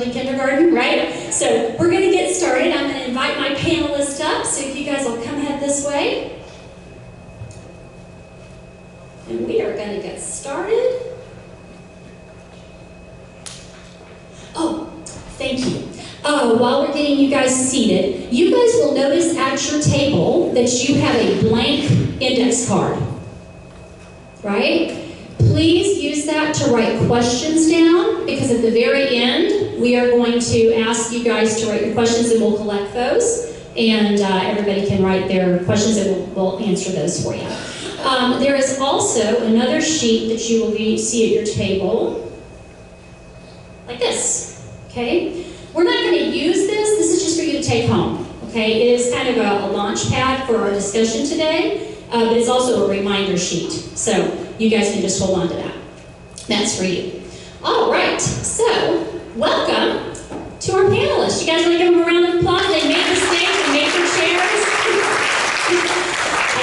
in kindergarten, right? So we're going to get started. I'm going to invite my panelists up, so if you guys will come head this way. And we are going to get started. Oh, thank you. While we're getting you guys seated, you guys will notice at your table that you have a blank index card, right? Please use that to write questions down, because at the very end, we are going to ask you guys to write your questions and we'll collect those. And everybody can write their questions and we'll answer those for you. There is also another sheet that you will see at your table, like this, okay? We're not going to use this is just for you to take home, okay? It is kind of a launch pad for our discussion today, but it's also a reminder sheet. So you guys can just hold on to that. That's for you. All right, so welcome to our panelists. You guys want to give them a round of applause? They made the stage and made their chairs.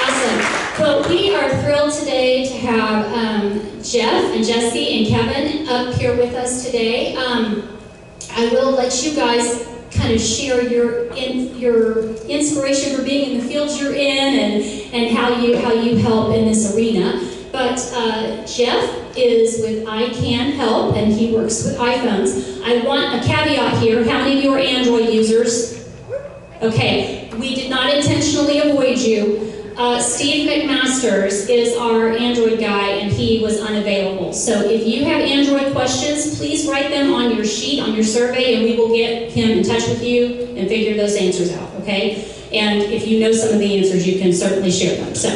Awesome. Well, we are thrilled today to have Jeff and Jessi and Kevin up here with us today. I will let you guys kind of share your inspiration for being in the fields you're in and how you help in this arena. But Jeff is with iCan Help, and he works with iPhones. I want a caveat here. How many of you are Android users? Okay, we did not intentionally avoid you. Steve McMasters is our Android guy, and he was unavailable. So if you have Android questions, please write them on your sheet, on your survey, and we will get him in touch with you and figure those answers out, okay? And if you know some of the answers, you can certainly share them. So,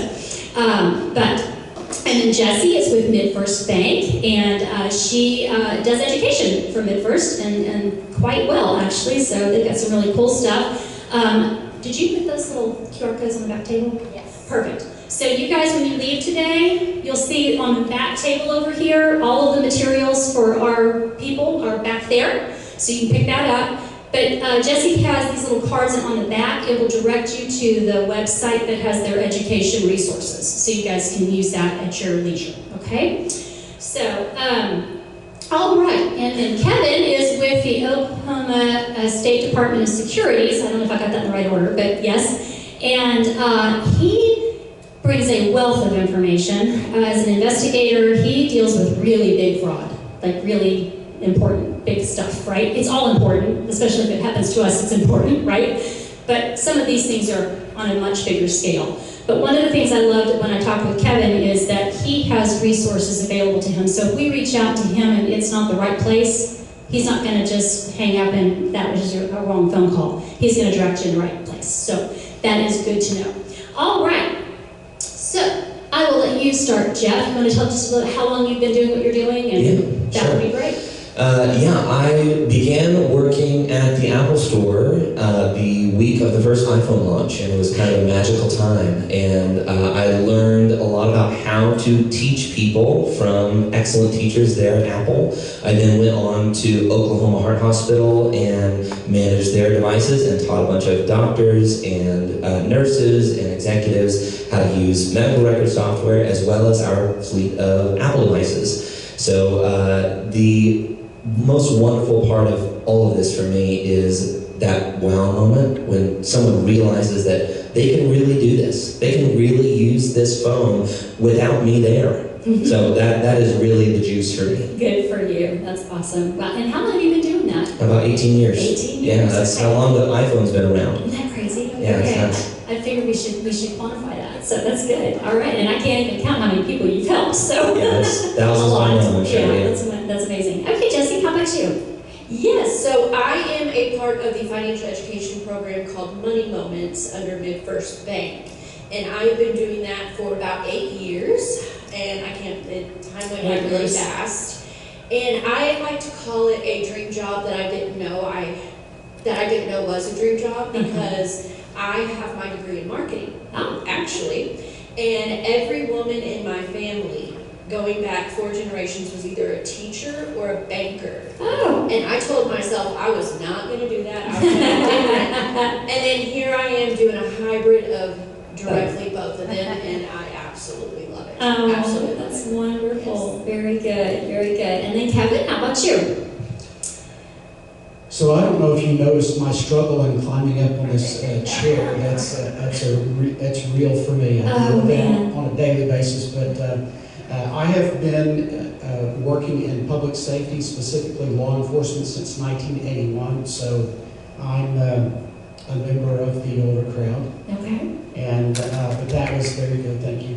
and then Jessi is with MidFirst Bank, and she does education for MidFirst, and quite well, actually, so they've got some really cool stuff. Did you put those little QR codes on the back table? Yes. Perfect. So you guys, when you leave today, you'll see on the back table over here, all of the materials for our people are back there, so you can pick that up. But Jessi has these little cards on the back. It will direct you to the website that has their education resources, so you guys can use that at your leisure, okay? So, all right, and then Kevin is with the Oklahoma State Department of Securities. I don't know if I got that in the right order, but yes. And he brings a wealth of information. As an investigator, he deals with really big fraud, like really important, big stuff, right? It's all important, especially if it happens to us, it's important, right? But some of these things are on a much bigger scale. But one of the things I loved when I talked with Kevin is that he has resources available to him. So if we reach out to him and it's not the right place, he's not going to just hang up and that was a wrong phone call. He's going to direct you in the right place. So that is good to know. All right. So I will let you start, Jeff. You want to tell just a little how long you've been doing what you're doing? And that would be great. I began working at the Apple Store the week of the first iPhone launch, and it was kind of a magical time. And I learned a lot about how to teach people from excellent teachers there at Apple. I then went on to Oklahoma Heart Hospital and managed their devices and taught a bunch of doctors and nurses and executives how to use medical record software as well as our fleet of Apple devices. So the most wonderful part of all of this for me is that wow moment when someone realizes that they can really do this. They can really use this phone without me there. Mm-hmm. So that is really the juice for me. Good for you. That's awesome. Wow. And how long have you been doing that? About 18 years. 18 years? Yeah, that's how long the iPhone's been around. Isn't that crazy? Yeah, okay. I figured we should quantify that. So that's good. All right. And I can't even count how many people you've helped. So yeah, that's thousands by now, I'm sure. Yeah, that's amazing. Okay, Jessi, how about you? Yes, so I am a part of the financial education program called Money Moments under MidFirst Bank. And I've been doing that for about 8 years. And time went by really fast. And I like to call it a dream job that I didn't know was a dream job, because I have my degree in marketing, actually. And every woman in my family, going back 4 generations, was either a teacher or a banker. Oh. And I told myself I was not going to do that. I was going to do that. And then here I am doing a hybrid of directly both of them, and I absolutely love it. Oh, absolutely that's wonderful. Yes. Very good, very good. And then Kevin, how about you? So I don't know if you noticed my struggle in climbing up on this chair. That's real for me. I do that on a daily basis. But I have been working in public safety, specifically law enforcement, since 1981. So I'm a member of the older crowd. Okay. And but that was very good. Thank you.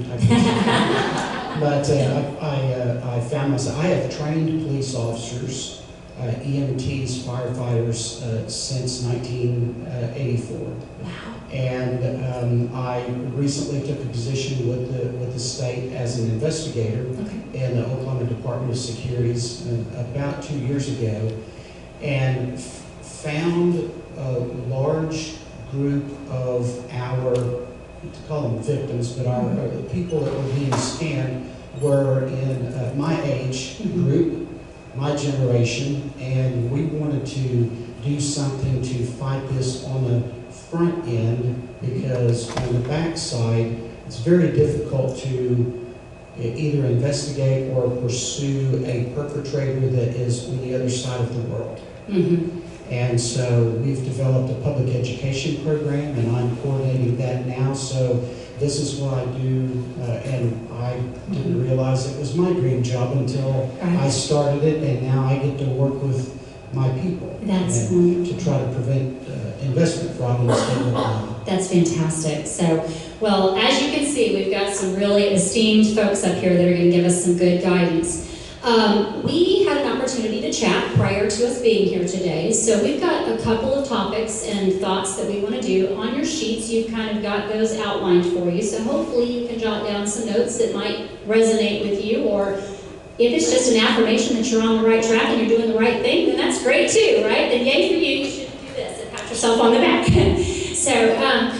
But I found myself. I have trained police officers. EMTs, firefighters, since 1984. Wow. And I recently took a position with the state as an investigator in the Oklahoma Department of Securities about 2 years ago, and found a large group of our, to call them victims, but our people that were being scammed were in my age group, my generation, and we wanted to do something to fight this on the front end, because on the back side it's very difficult to either investigate or pursue a perpetrator that is on the other side of the world. And so we've developed a public education program, and I'm coordinating that now. So this is what I do, and I didn't realize it was my dream job until I started it, and now I get to work with my people. That's to try to prevent investment fraud in the state of Oklahoma. That's fantastic. So, well, as you can see, we've got some really esteemed folks up here that are going to give us some good guidance. We had an opportunity to chat prior to us being here today, so we've got a couple of topics and thoughts that we want to do. On your sheets, you've kind of got those outlined for you, so hopefully you can jot down some notes that might resonate with you, or if it's just an affirmation that you're on the right track and you're doing the right thing, then that's great too, right? Then yay for you, you should do this and pat yourself on the back. So,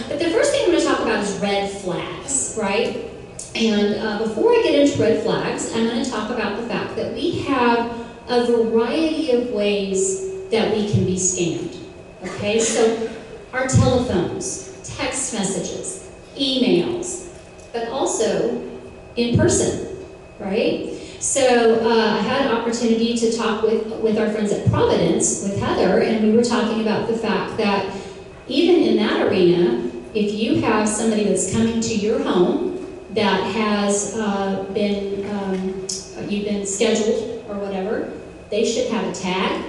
but the first thing I'm going to talk about is red flags, right? And before I get into red flags, I'm going to talk about the fact that we have a variety of ways that we can be scammed. Okay, so our telephones, text messages, emails, but also in person, right? So I had an opportunity to talk with our friends at Providence, with Heather, and we were talking about the fact that even in that arena, if you have somebody that's coming to your home that has you've been scheduled or whatever, they should have a tag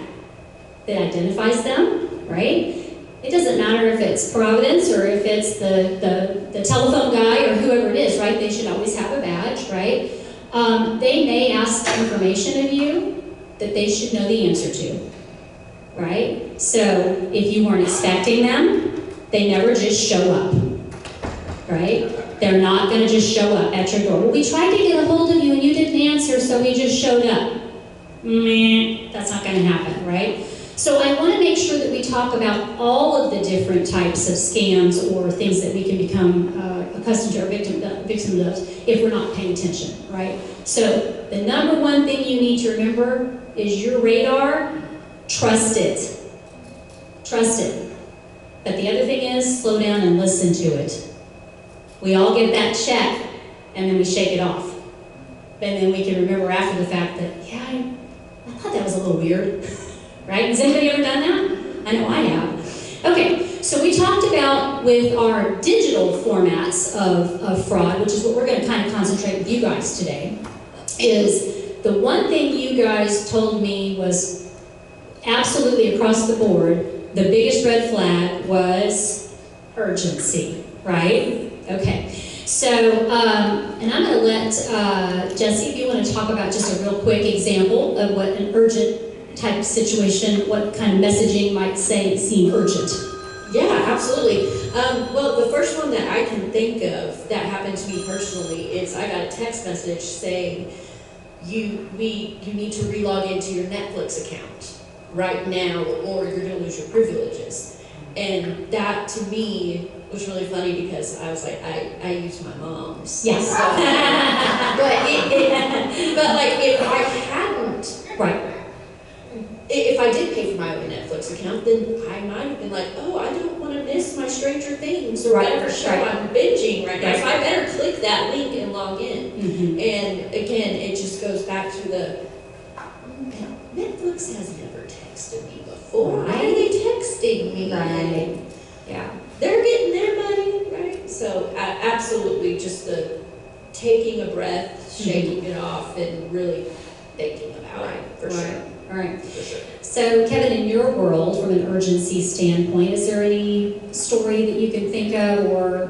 that identifies them, right? It doesn't matter if it's Providence or if it's the telephone guy or whoever it is, right? They should always have a badge, right? They may ask information of you that they should know the answer to, right? So if you weren't expecting them, they never just show up, right? They're not going to just show up at your door. Well, we tried to get a hold of you and you didn't answer, so we just showed up. Meh, that's not going to happen, right? So I want to make sure that we talk about all of the different types of scams or things that we can become accustomed to or victim of if we're not paying attention, right? So the number one thing you need to remember is your radar. Trust it. Trust it. But the other thing is, slow down and listen to it. We all get that check, and then we shake it off. And then we can remember after the fact that, yeah, I thought that was a little weird. Right? Has anybody ever done that? I know I have. Okay, so we talked about with our digital formats of fraud, which is what we're going to kind of concentrate with you guys today, is the one thing you guys told me was absolutely across the board, the biggest red flag was urgency, right? Okay, so, and I'm going to let Jessi, if you want to talk about just a real quick example of what an urgent type of situation, what kind of messaging might seem urgent. Yeah, absolutely. Well, the first one that I can think of that happened to me personally is I got a text message saying, you need to relog into your Netflix account right now or you're going to lose your privileges. And that to me was really funny because I was like, I use my mom's. Yes. So, but like if I hadn't, right. If I did pay for my own Netflix account, then I might have been like, oh, I don't want to miss my Stranger Things or whatever show I'm binging right now. So I better click that link and log in. Mm-hmm. And again, it just goes back to the, Netflix has never texted me before. I kidding me? Right. Yeah. They're getting their money, right? So absolutely, just the taking a breath, shaking it off, and really thinking about it, for sure. All right. For sure. So, Kevin, in your world, from an urgency standpoint, is there any story that you can think of, or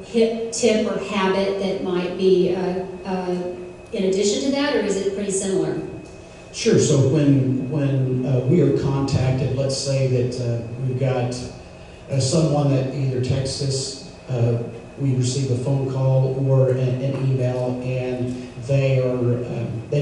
tip or habit that might be in addition to that, or is it pretty similar? Sure. So when we are contacted, let's say that we've got someone that either texts us, we receive a phone call or an email, and they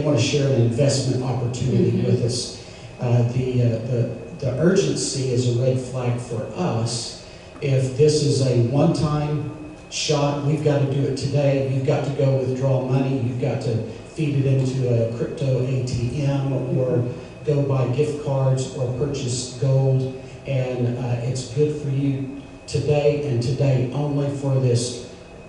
want to share an investment opportunity with us. The urgency is a red flag for us. If this is a one-time shot, we've got to do it today. You've got to go withdraw money. You've got to feed it into a crypto ATM or go buy gift cards or purchase gold. And it's good for you today and today only for this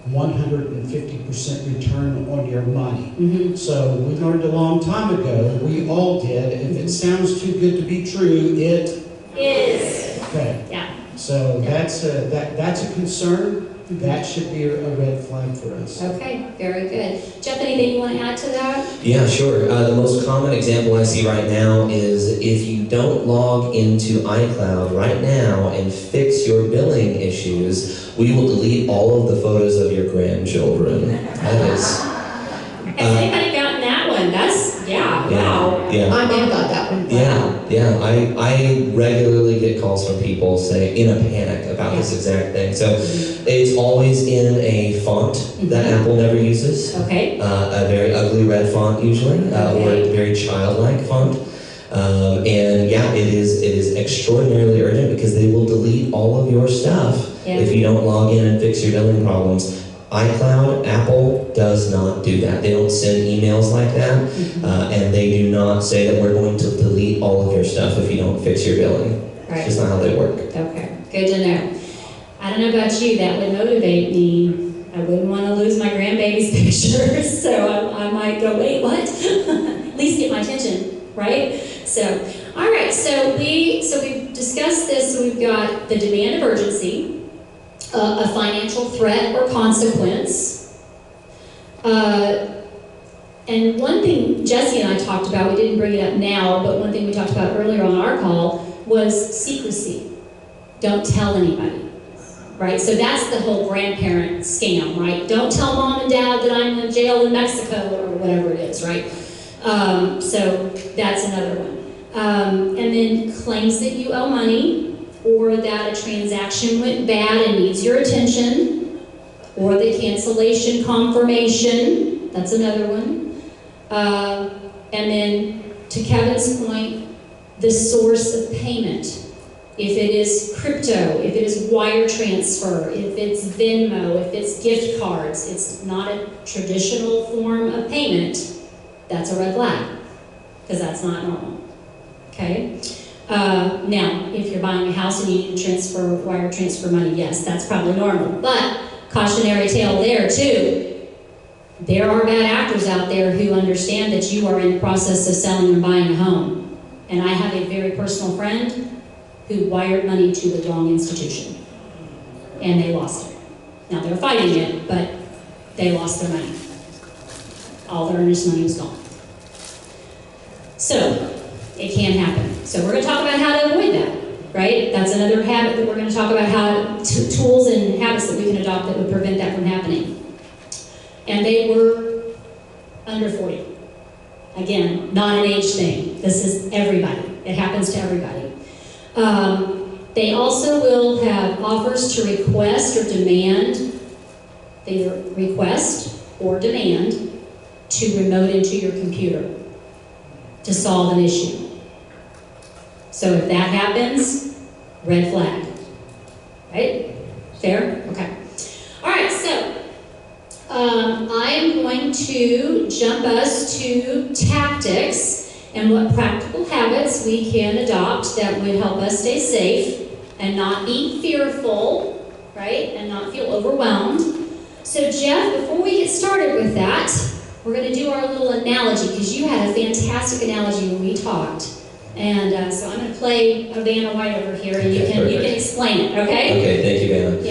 150% return on your money. So we learned a long time ago, we all did, if it sounds too good to be true, it is. Okay. Yeah. So that's a concern. That should be a red flag for us. Okay, very good. Jeff, anything you want to add to that? Yeah, sure. The most common example I see right now is if you don't log into iCloud right now and fix your billing issues, we will delete all of the photos of your grandchildren. That is... Has anybody gotten that one? Wow. Yeah. My mom got that one. Yeah. I regularly get calls from people saying in a panic about this exact thing. So it's always in a font that Apple never uses. Okay. A very ugly red font usually, or a very childlike font. And yeah, it is extraordinarily urgent because they will delete all of your stuff if you don't log in and fix your billing problems. iCloud, Apple does not do that. They don't send emails like that, and they do not say that we're going to delete all of your stuff if you don't fix your billing. Right. It's just not how they work. Okay, good to know. I don't know about you, that would motivate me. I wouldn't want to lose my grandbaby's pictures, so I might go, wait, what? At least get my attention, right? So, all right, so we've discussed this. So we've got the demand of urgency, a financial threat or consequence. And one thing Jessi and I talked about, we didn't bring it up now, but one thing we talked about earlier on our call was secrecy. Don't tell anybody, right? So that's the whole grandparent scam, right? Don't tell mom and dad that I'm in jail in Mexico or whatever it is, right? So that's another one. And then claims that you owe money, or that a transaction went bad and needs your attention, or the cancellation confirmation, that's another one. And then, to Kevin's point, the source of payment. If it is crypto, if it is wire transfer, if it's Venmo, if it's gift cards, it's not a traditional form of payment, that's a red flag, because that's not normal, okay? Now, if you're buying a house and you need to wire transfer money, yes, that's probably normal. But, cautionary tale there too. There are bad actors out there who understand that you are in the process of selling or buying a home. And I have a very personal friend who wired money to the wrong institution. And they lost it. Now, they're fighting it, but they lost their money. All their earnest money was gone. So, it can happen. So we're going to talk about how to avoid that, right? That's another habit that we're going to talk about, how tools and habits that we can adopt that would prevent that from happening. And they were under 40. Again, not an age thing. This is everybody. It happens to everybody. They also will have offers to request or demand, either request or demand, to remote into your computer to solve an issue. So if that happens, red flag. Right? Fair? Okay. All right, so I am going to jump us to tactics and what practical habits we can adopt that would help us stay safe and not be fearful, right? And not feel overwhelmed. So Jeff, before we get started with that, we're going to do our little analogy, because you had a fantastic analogy when we talked And so I'm going to play a Vanna White over here, and you can explain it, okay? Okay, thank you, Vanna.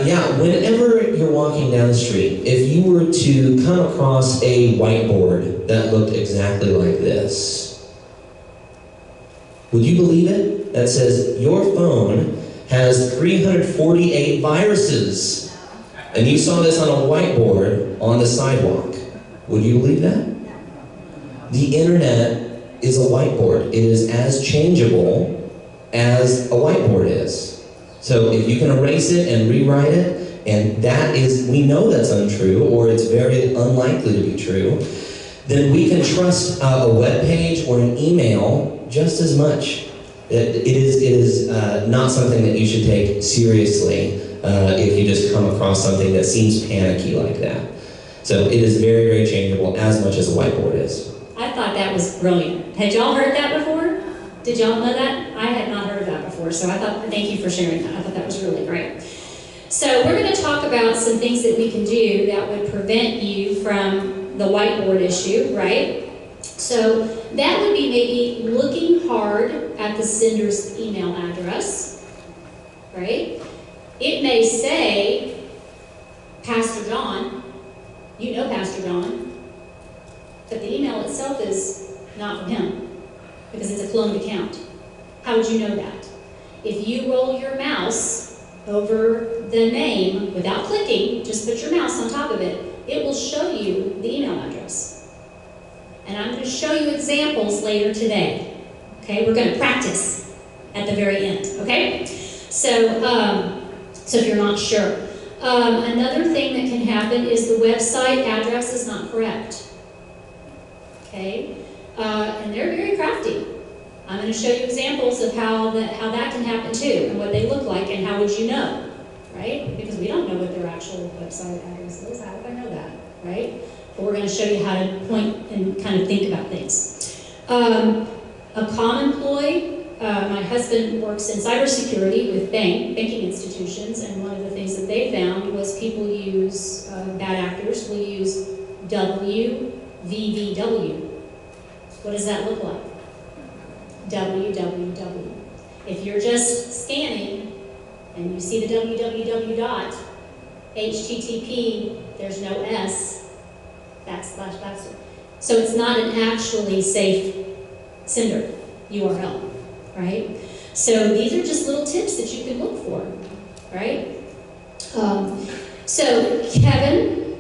Yeah. Whenever you're walking down the street, if you were to come across a whiteboard that looked exactly like this, would you believe it? That says, your phone has 348 viruses. And you saw this on a whiteboard on the sidewalk. Would you believe that? The internet is a whiteboard. It is as changeable as a whiteboard is. So if you can erase it and rewrite it, and that is, we know that's untrue, or it's very unlikely to be true, then we can trust a web page or an email just as much. It is not something that you should take seriously if you just come across something that seems panicky like that. So it is very, very changeable, as much as a whiteboard is. I thought that was brilliant. Had y'all heard that before? Did y'all know that? I had not heard of that before, so thank you for sharing that. I thought that was really great. So we're going to talk about some things that we can do that would prevent you from the whiteboard issue, right? So that would be maybe looking hard at the sender's email address, right? It may say, Pastor John, you know Pastor John, but the email itself is not from him because it's a cloned account. How would you know that? If you roll your mouse over the name without clicking, just put your mouse on top of it, it will show you the email address. And I'm going to show you examples later today. Okay, we're going to practice at the very end. Okay, so if you're not sure, another thing that can happen is the website address is not correct. Okay, and they're very crafty. I'm going to show you examples of how that can happen too, and what they look like, and how would you know, right? Because we don't know what their actual website address is. How would I know that, right? But we're going to show you how to point and kind of think about things. A common ploy, my husband works in cybersecurity with banking institutions, and one of the things that they found was people use, bad actors will use WVVW. What does that look like? www. If you're just scanning and you see the www dot, HTTP, there's no S, backslash. So it's not an actually safe sender URL, right? So these are just little tips that you can look for, right? So Kevin,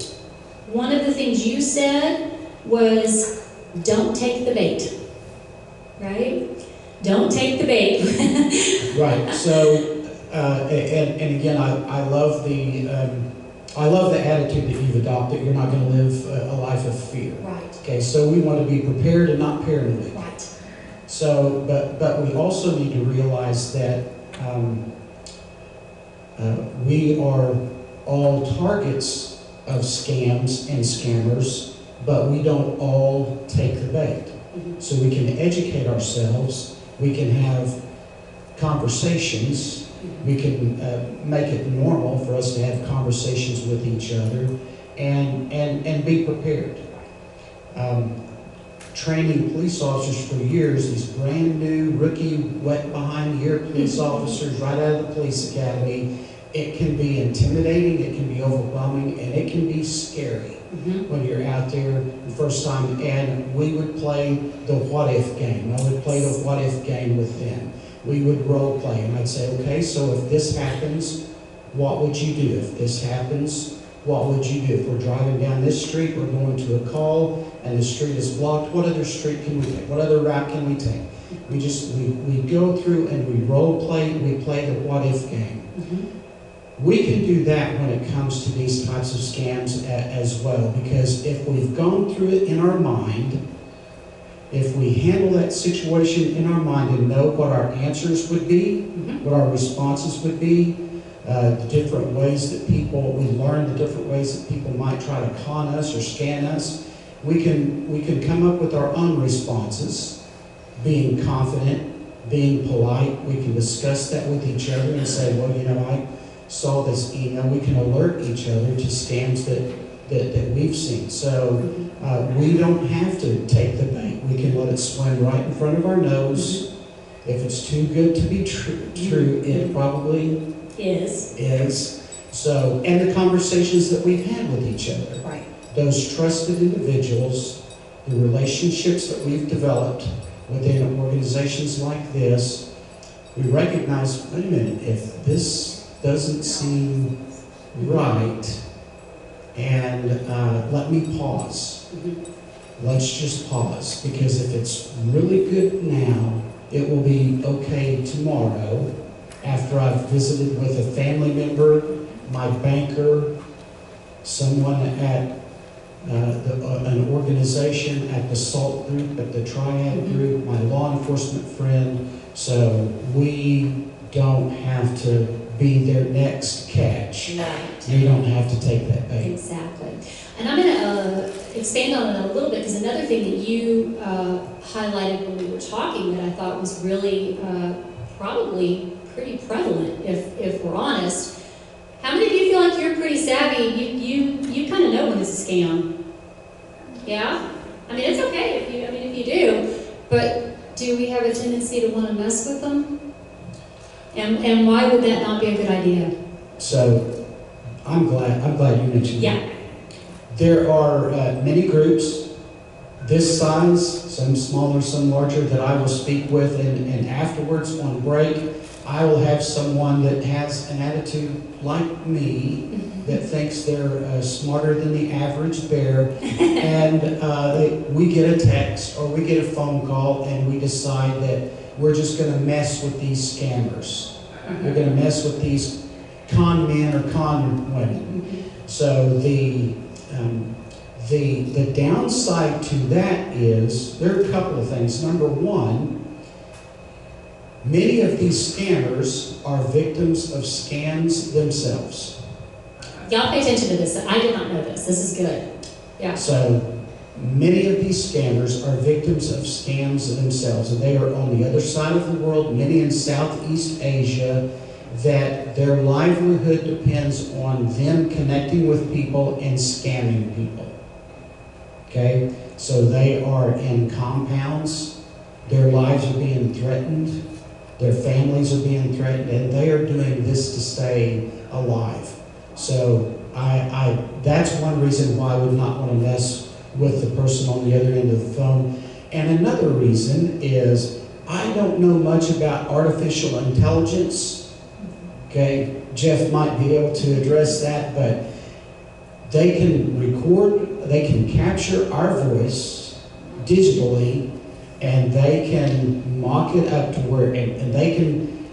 one of the things you said was don't take the bait, right? Don't take the bait. Right. So, and again, I love the attitude that you've adopted. You're not going to live a life of fear. Right. Okay. So we want to be prepared and not paranoid. Right. So, but we also need to realize that we are all targets of scams and scammers, but we don't all take the bait. Mm-hmm. So we can educate ourselves. We can have conversations. We can make it normal for us to have conversations with each other and be prepared. Training police officers for years, these brand new, rookie, wet behind the ear police officers right out of the police academy, it can be intimidating, it can be overwhelming, and it can be scary. Mm-hmm. When you're out there the first time, and we would play the what if game. I would play the what if game with them. We would role play, and I'd say, okay, so if this happens, what would you do? If this happens, what would you do? If we're driving down this street, we're going to a call, and the street is blocked, what other street can we take? What other route can we take? We go through and we role play, we play the what if game. Mm-hmm. We can do that when it comes to these types of scams as well, because if we've gone through it in our mind, if we handle that situation in our mind and know what our answers would be, mm-hmm. what our responses would be, the different ways that we learn the different ways that people might try to con us or scam us, we can come up with our own responses, being confident, being polite. We can discuss that with each other and say, well, I saw this email. We can alert each other to scams that we've seen. So We don't have to take the bait. We can let it swim right in front of our nose. If it's too good to be true, it probably is. So, and the conversations that we've had with each other. Right. Those trusted individuals, the relationships that we've developed within organizations like this, we recognize, wait a minute, if this doesn't seem right, and let me pause. Let's just pause, because if it's really good now, it will be okay tomorrow after I've visited with a family member, my banker, someone at an organization, at the SALT group, at the Triad group, my law enforcement friend. So we don't have to be their next catch. Right. You don't have to take that bait. Exactly. And I'm going to expand on it a little bit, because another thing that you highlighted when we were talking that I thought was really probably pretty prevalent, if we're honest. How many of you feel like you're pretty savvy? You kind of know when it's a scam. Yeah? I mean, it's okay if you do, but do we have a tendency to want to mess with them? And why would that not be a good idea? So I'm glad you mentioned Yeah. that. There are many groups this size, some smaller, some larger, that I will speak with, and afterwards on break, I will have someone that has an attitude like me, that thinks they're smarter than the average bear, and we get a text or we get a phone call, and we decide that we're just going to mess with these scammers. We're going to mess with these con men or con women. So the downside to that is, there are a couple of things. Number one, many of these scammers are victims of scams themselves. Y'all pay attention to this. I did not know this. This is good. Yeah. So many of these scammers are victims of scams themselves, and they are on the other side of the world, many in Southeast Asia, that their livelihood depends on them connecting with people and scamming people. Okay? So they are in compounds, their lives are being threatened, their families are being threatened, and they are doing this to stay alive. So that's one reason why I would not want to mess with the person on the other end of the phone. And another reason is, I don't know much about artificial intelligence. Okay, Jeff might be able to address that, but they can record, they can capture our voice digitally, and they can mock it up to where, and they can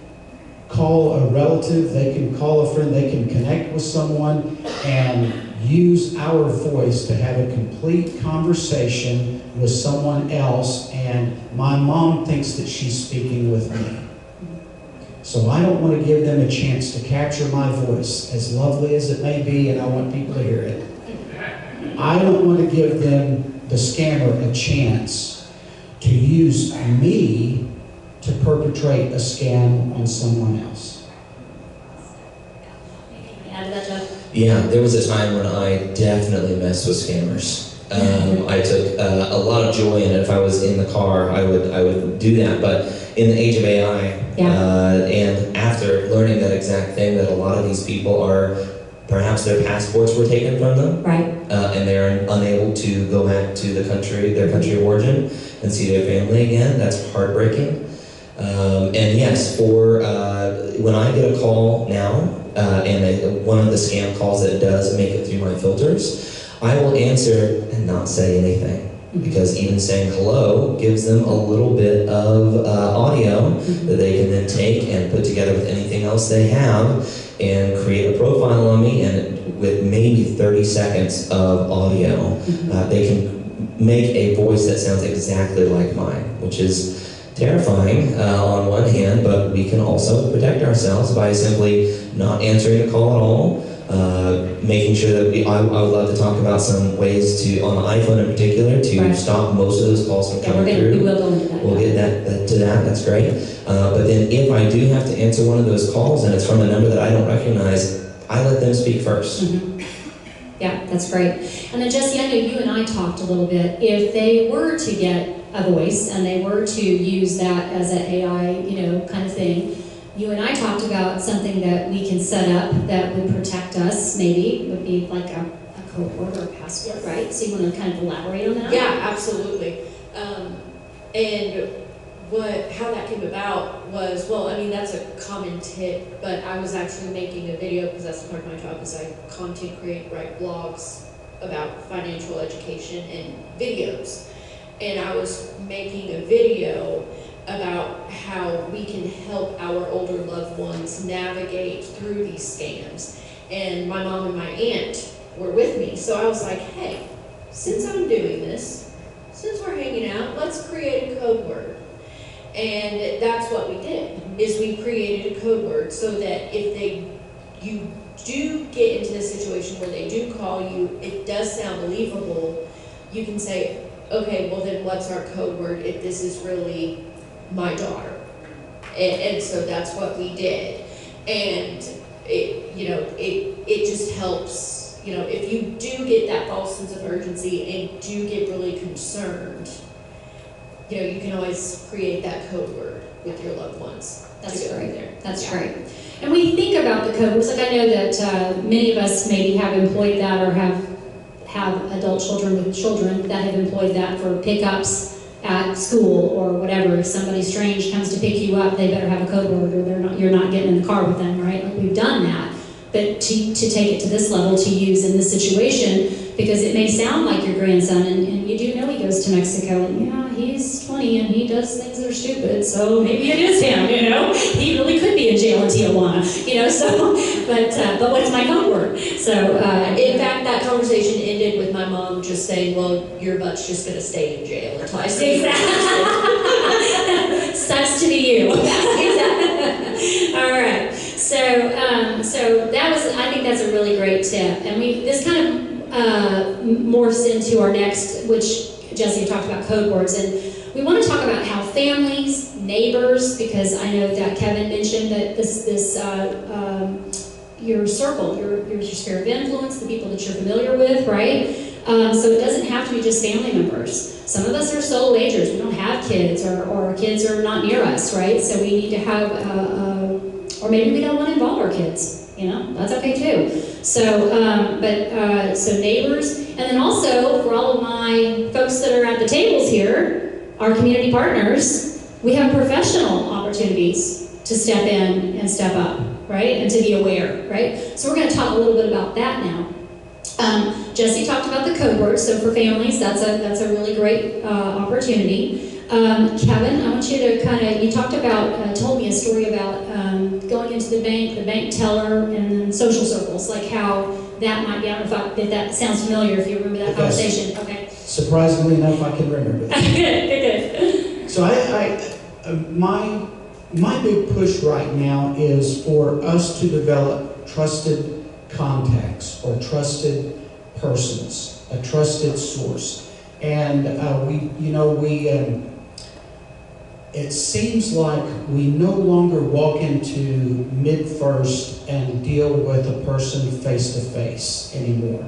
call a relative, they can call a friend, they can connect with someone and use our voice to have a complete conversation with someone else, and my mom thinks that she's speaking with me. So I don't want to give them a chance to capture my voice, as lovely as it may be, and I want people to hear it. I don't want to give them, the scammer, a chance to use me to perpetrate a scam on someone else. Add to that, Jeff? Yeah, there was a time when I definitely messed with scammers. I took a lot of joy in it. If I was in the car, I would do that. But in the age of AI, and after learning that exact thing, that a lot of these people are, perhaps their passports were taken from them, right, and they're unable to go back to their country of origin and see their family again. That's heartbreaking. And yes, for when I get a call now, and one of the scam calls that does make it through my filters, I will answer and not say anything. Because even saying hello gives them a little bit of audio that they can then take and put together with anything else they have and create a profile on me, and with maybe 30 seconds of audio, they can make a voice that sounds exactly like mine, which is terrifying on one hand, but we can also protect ourselves by simply not answering the call at all. Making sure that I would love to talk about some ways to, on the iPhone in particular, to stop most of those calls from coming through. We will go into that. We'll get to that, that's great. But then if I do have to answer one of those calls and it's from a number that I don't recognize, I let them speak first. Yeah, that's great. And then Jessi, I know you and I talked a little bit. If they were to get a voice and they were to use that as an AI, kind of thing, you and I talked about something that we can set up that would protect us, maybe, would be like a code word or a password, right? So you want to kind of elaborate on that? Yeah, absolutely. And how that came about was, that's a common tip, but I was actually making a video, because that's part of my job, is I content create, write blogs about financial education and videos. And I was making a video about how we can help our older loved ones navigate through these scams. And my mom and my aunt were with me, so I was like, hey, since I'm doing this, since we're hanging out, let's create a code word. And that's what we did, is we created a code word so that if you do get into this situation where they do call you, it does sound believable, you can say, okay, well then what's our code word if this is really my daughter? And so that's what we did. And it just helps, if you do get that false sense of urgency and do get really concerned, you can always create that code word with your loved ones. That's great. That's great. And when you think about the code words, like I know that many of us maybe have employed that or have adult children with children that have employed that for pickups at school or whatever. If somebody strange comes to pick you up, they better have a code word or you're not getting in the car with them, right? Like we've done that. But to take it to this level to use in this situation, because it may sound like your grandson, and you do know he goes to Mexico, and he's 20 and he does things that are stupid, so maybe it is him, He really could be in jail in Tijuana, but what's my code word? So, in fact, that conversation ended with my mom just saying, well, your butt's just going to stay in jail until I see you. Sucks to be you. Exactly. All right. So I think that's a really great tip. And this kind of morphs into our next, which Jessi talked about code words. And we want to talk about how families, neighbors, because I know that Kevin mentioned that your circle, your sphere of influence, the people that you're familiar with, right? So it doesn't have to be just family members. Some of us are sole agers. We don't have kids, or our kids are not near us, right? So we need to have, or maybe we don't want to involve our kids. That's okay too. So, so neighbors, and then also for all of my folks that are at the tables here, our community partners, we have professional opportunities to step in and step up, right? And to be aware, right? So we're going to talk a little bit about that now. Jessi talked about the code words, so for families, that's a really great opportunity. Kevin, I want you to you talked about, told me a story about going into the bank teller, and then social circles, like how that might be, I don't know if that sounds familiar, if you remember that conversation. Okay. Surprisingly enough, I can remember that. Good. So my big push right now is for us to develop trusted contacts or trusted persons, a trusted source. And it seems like we no longer walk into MidFirst and deal with a person face to face anymore.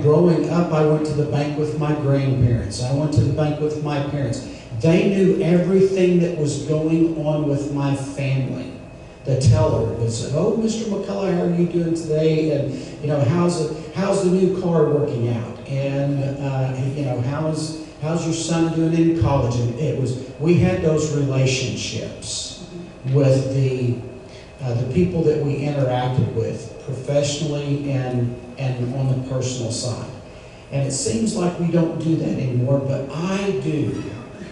Growing up, I went to the bank with my grandparents. I went to the bank with my parents. They knew everything that was going on with my family. The teller would say, "Oh, Mr. McCullough, how are you doing today? And how's the new car working out? And how's your son doing in college?" And we had those relationships with the people that we interacted with professionally and on the personal side. And it seems like we don't do that anymore, but I do.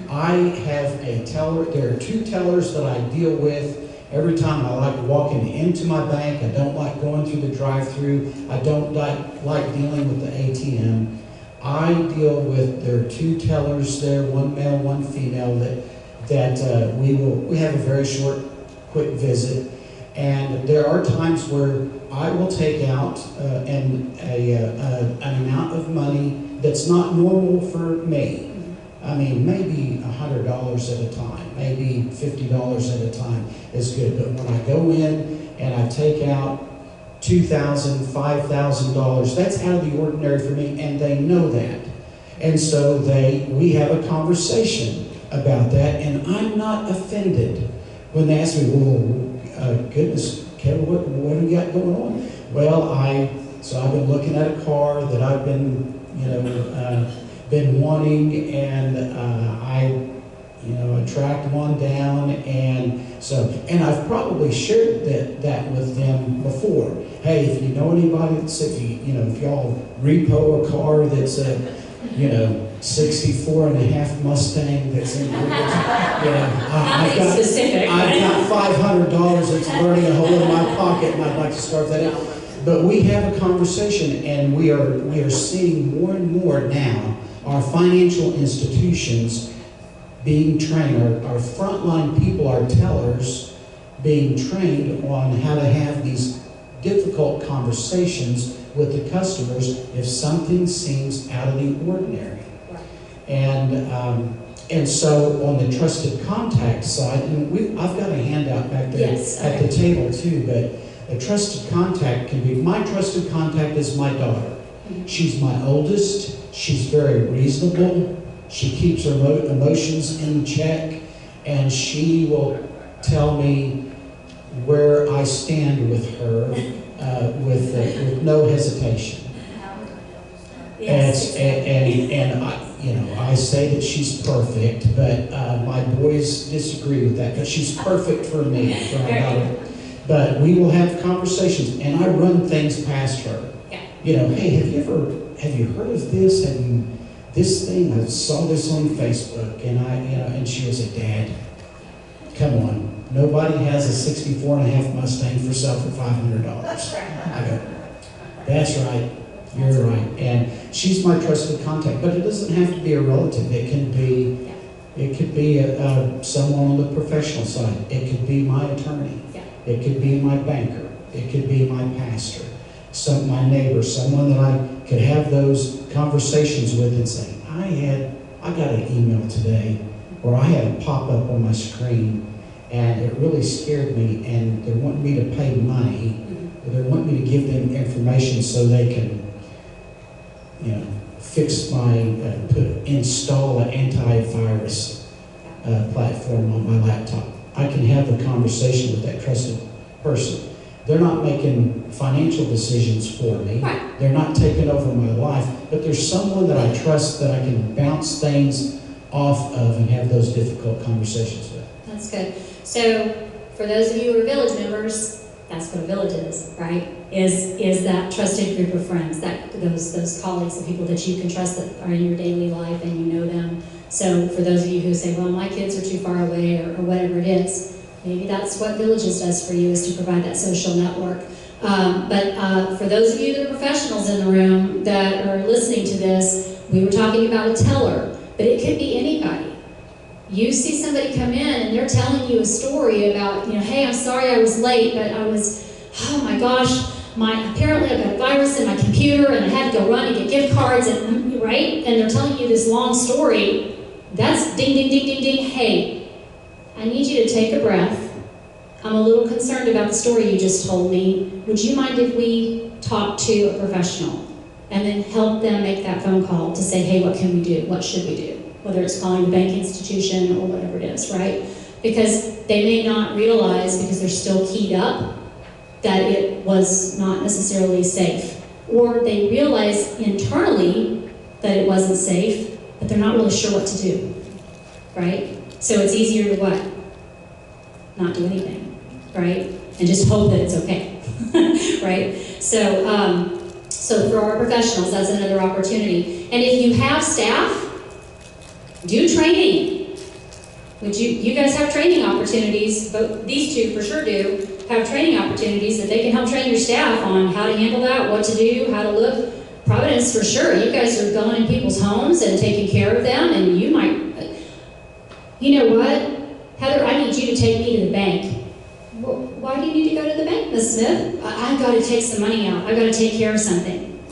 I have a teller. There are two tellers that I deal with every time. I like walking into my bank. I don't like going through the drive-through. I don't like dealing with the ATM. I deal with, there are two tellers there, one male, one female, that we have a very short, quick visit. And there are times where I will take out an amount of money that's not normal for me. I mean, maybe $100 at a time, maybe $50 at a time is good. But when I go in and I take out $2,000, $5,000. That's out of the ordinary for me, and they know that. And so we have a conversation about that, and I'm not offended when they ask me, well, goodness, Kevin, what do you got going on? Well, I've been looking at a car that I've been, been wanting, and I tracked one down, and I've probably shared that with them before. Hey, if you know anybody if y'all repo a car that's a 64.5 Mustang that's in I've got $500 that's burning a hole in my pocket, and I'd like to start that out. But we have a conversation, and we are seeing more and more now our financial institutions being trained, our frontline people, our tellers, being trained on how to have these difficult conversations with the customers if something seems out of the ordinary. Right. And so on the trusted contact side, and I've got a handout back there at the table too, but a trusted contact can be, my trusted contact is my daughter. Mm-hmm. She's my oldest, she's very reasonable, she keeps her emotions in check, and she will tell me where I stand with her with no hesitation. Yes. And I say that she's perfect, but my boys disagree with that, but she's perfect for me, for my daughter. But we will have conversations, and I run things past her. Yeah. Hey, have you heard of this? This thing, I saw this on Facebook, and she was like, Dad, come on, nobody has a 64.5 Mustang for sale for $500. I go, that's right, you're right. And she's my trusted contact, but it doesn't have to be a relative. It can be someone on the professional side. It could be my attorney. It could be my banker. It could be my pastor. My neighbor, someone that I could have those conversations with and say, I got an email today, or I had a pop-up on my screen, and it really scared me, and they want me to pay money, or they want me to give them information so they can, fix install an antivirus platform on my laptop. I can have a conversation with that trusted person. They're not making financial decisions for me. Right. They're not taking over my life, but there's someone that I trust that I can bounce things off of and have those difficult conversations with. That's good. So for those of you who are village members, that's what a village is, right? Is that trusted group of friends, those colleagues, the people that you can trust that are in your daily life and you know them. So for those of you who say, well, my kids are too far away or whatever it is, maybe that's what Villages does for you, is to provide that social network. But for those of you that are professionals in the room that are listening to this, we were talking about a teller, but it could be anybody. You see somebody come in and they're telling you a story about, hey, I'm sorry I was late, but oh my gosh, apparently I got a virus in my computer and I had to go run and get gift cards, and right? And they're telling you this long story. That's ding, ding, ding, ding, ding. Hey, I need you to take a breath. I'm a little concerned about the story you just told me. Would you mind if we talk to a professional and then help them make that phone call to say, hey, what can we do? What should we do? Whether it's calling the bank institution or whatever it is, right? Because they may not realize, because they're still keyed up, that it was not necessarily safe. Or they realize internally that it wasn't safe, but they're not really sure what to do, right? So it's easier to what? Not do anything, right? And just hope that it's okay, right? So for our professionals, that's another opportunity. And if you have staff, do training. You guys have training opportunities, but these two for sure do have training opportunities that they can help train your staff on how to handle that, what to do, how to look. Providence, for sure. You guys are going in people's homes and taking care of them, and you might, you know what? Heather, I need you to take me to the bank. Well, why do you need to go to the bank, Miss Smith? I've got to take some money out. I've got to take care of something.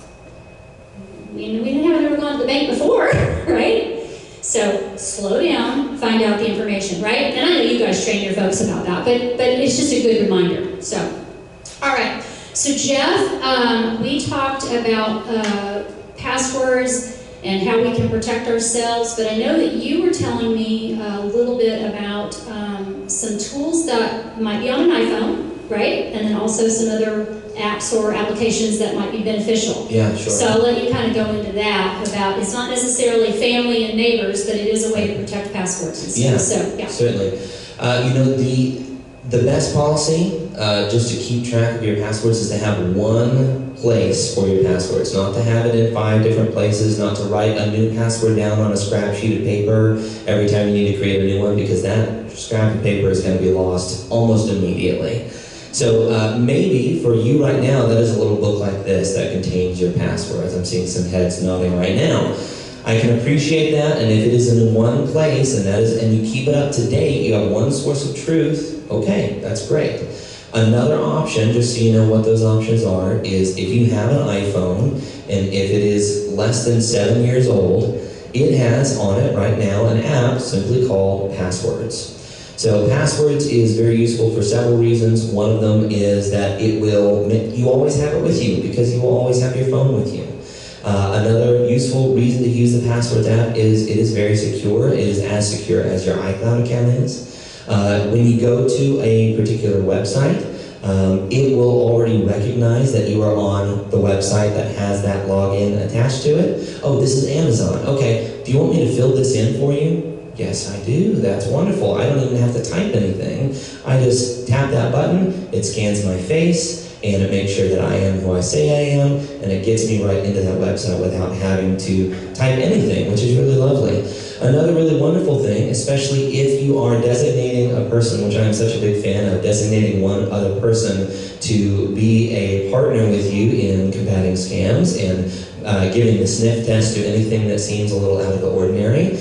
We haven't ever gone to the bank before, right? So slow down, find out the information, right? And I know you guys train your folks about that, but it's just a good reminder. So, all right. So Jeff, we talked about passwords and how we can protect ourselves, but I know that you were telling me a little bit about some tools that might be on an iPhone, right? And then also some other apps or applications that might be beneficial. Yeah, sure. So I'll let you kind of go into that about, it's not necessarily family and neighbors, but it is a way to protect passwords and stuff. Yeah, so, yeah. Certainly. The best policy, just to keep track of your passwords, is to have one place for your passwords, not to have it in 5 different places, not to write a new password down on a scrap sheet of paper every time you need to create a new one, because that scrap of paper is going to be lost almost immediately. So maybe for you right now, that is a little book like this that contains your passwords. I'm seeing some heads nodding right now. I can appreciate that, and if it is in one place and you keep it up to date, you have one source of truth, okay, that's great. Another option, just so you know what those options are, is if you have an iPhone and if it is less than 7 years old, it has on it right now an app simply called Passwords. So Passwords is very useful for several reasons. One of them is that you always have it with you because you will always have your phone with you. Another useful reason to use the Passwords app is it is very secure. It is as secure as your iCloud account is. When you go to a particular website, it will already recognize that you are on the website that has that login attached to it. Oh, this is Amazon. Okay, do you want me to fill this in for you? Yes, I do. That's wonderful. I don't even have to type anything. I just tap that button, it scans my face, and it makes sure that I am who I say I am, and it gets me right into that website without having to type anything, which is really lovely. Another really wonderful thing, especially if you are designating a person, which I'm such a big fan of, designating one other person to be a partner with you in combating scams and giving the sniff test to anything that seems a little out of the ordinary.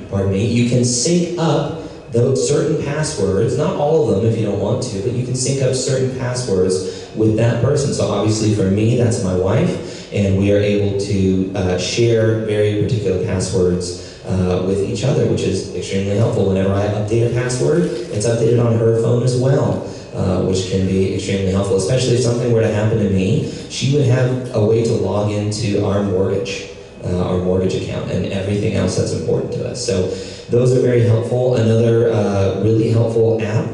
Pardon me, you can sync up those certain passwords, not all of them if you don't want to, but you can sync up certain passwords with that person. So obviously for me, that's my wife, and we are able to share very particular passwords with each other, which is extremely helpful. Whenever I update a password, it's updated on her phone as well, which can be extremely helpful, especially if something were to happen to me. She would have a way to log into our mortgage account and everything else that's important to us. So those are very helpful. Another really helpful app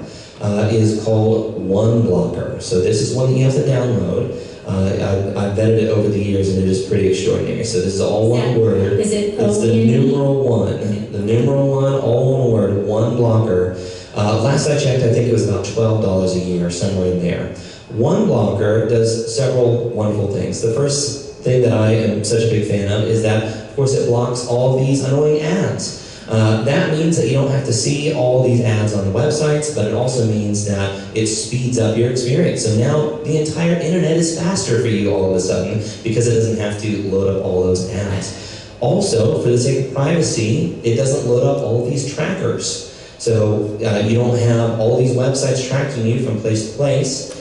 is called OneBlocker. So this is one that you have to download. I've vetted it over the years and it is pretty extraordinary. So this is all one word. Is it It's the numeral 1. The numeral 1, all one word, OneBlocker. Last I checked, I think it was about $12 a year, somewhere in there. OneBlocker does several wonderful things. The first thing that I am such a big fan of is that, of course, it blocks all these annoying ads. That means that you don't have to see all these ads on the websites, but it also means that it speeds up your experience. So now the entire internet is faster for you all of a sudden because it doesn't have to load up all those ads. Also, for the sake of privacy, it doesn't load up all of these trackers. So you don't have all these websites tracking you from place to place.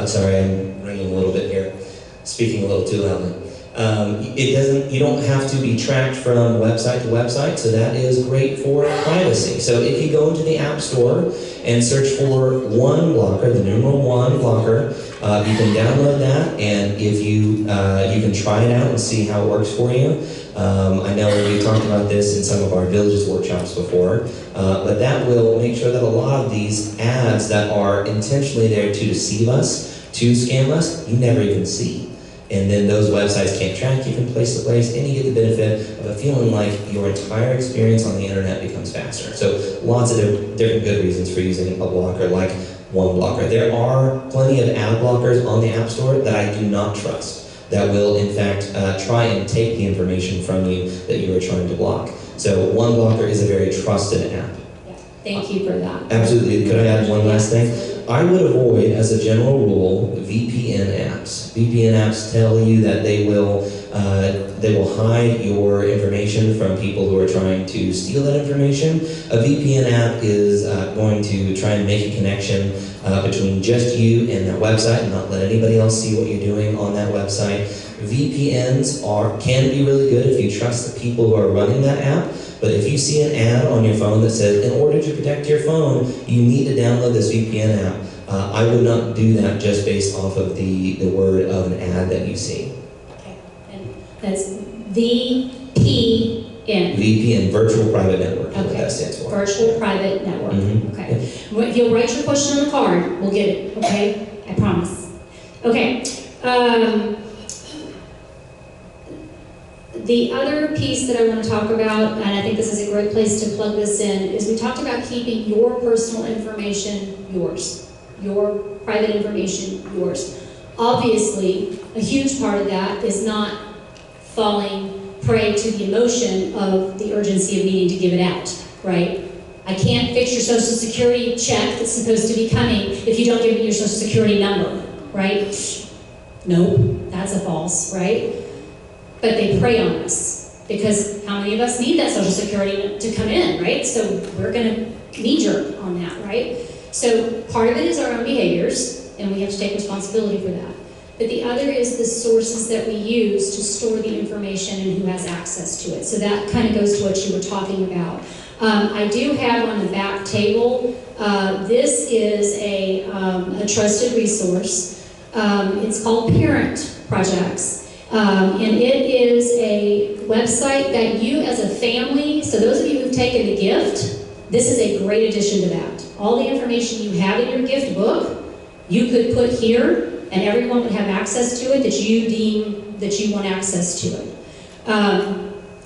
Sorry, I'm ringing a little bit here, speaking a little too loudly. You don't have to be tracked from website to website, so that is great for privacy. So if you go into the App Store and search for OneBlocker, the numeral 1 blocker, you can download that, and if you can try it out and see how it works for you. I know we talked about this in some of our Villages workshops before, but that will make sure that a lot of these ads that are intentionally there to deceive us, to scam us, you never even see. And then those websites can't track you from place to place, and you get the benefit of a feeling like your entire experience on the internet becomes faster. So lots of different good reasons for using a blocker like OneBlocker. There are plenty of ad blockers on the App Store that I do not trust, that will in fact try and take the information from you that you are trying to block. So OneBlocker is a very trusted app. Yeah. Thank you for that. Absolutely. Could I add one last thing? I would avoid, as a general rule, VPN apps. VPN apps tell you that they will hide your information from people who are trying to steal that information. A VPN app is going to try and make a connection between just you and that website and not let anybody else see what you're doing on that website. VPNs can be really good if you trust the people who are running that app. But if you see an ad on your phone that says, in order to protect your phone, you need to download this VPN app, I would not do that just based off of the word of an ad that you see. Okay, and that's VPN. VPN, Virtual Private Network, is what Okay. that stands for. Virtual Private Network. Mhm. Okay. Well, if you'll write your question on the card, we'll get it. Okay, I promise. Okay. The other piece that I want to talk about, and I think this is a great place to plug this in, is we talked about keeping your personal information yours. Your private information yours. Obviously, a huge part of that is not falling prey to the emotion of the urgency of needing to give it out, right? I can't fix your Social Security check that's supposed to be coming if you don't give me your Social Security number, right? Nope, that's a false, right? But they prey on us because how many of us need that Social Security to come in, right? So we're going to knee-jerk on that, right? So part of it is our own behaviors, and we have to take responsibility for that. But the other is the sources that we use to store the information and who has access to it. So that kind of goes to what you were talking about. I do have on the back table, this is a trusted resource. It's called Parent Projects. And it is a website that you as a family, so those of you who've taken the gift, this is a great addition to that. All the information you have in your gift book, you could put here, and everyone would have access to it that you deem that you want access to it.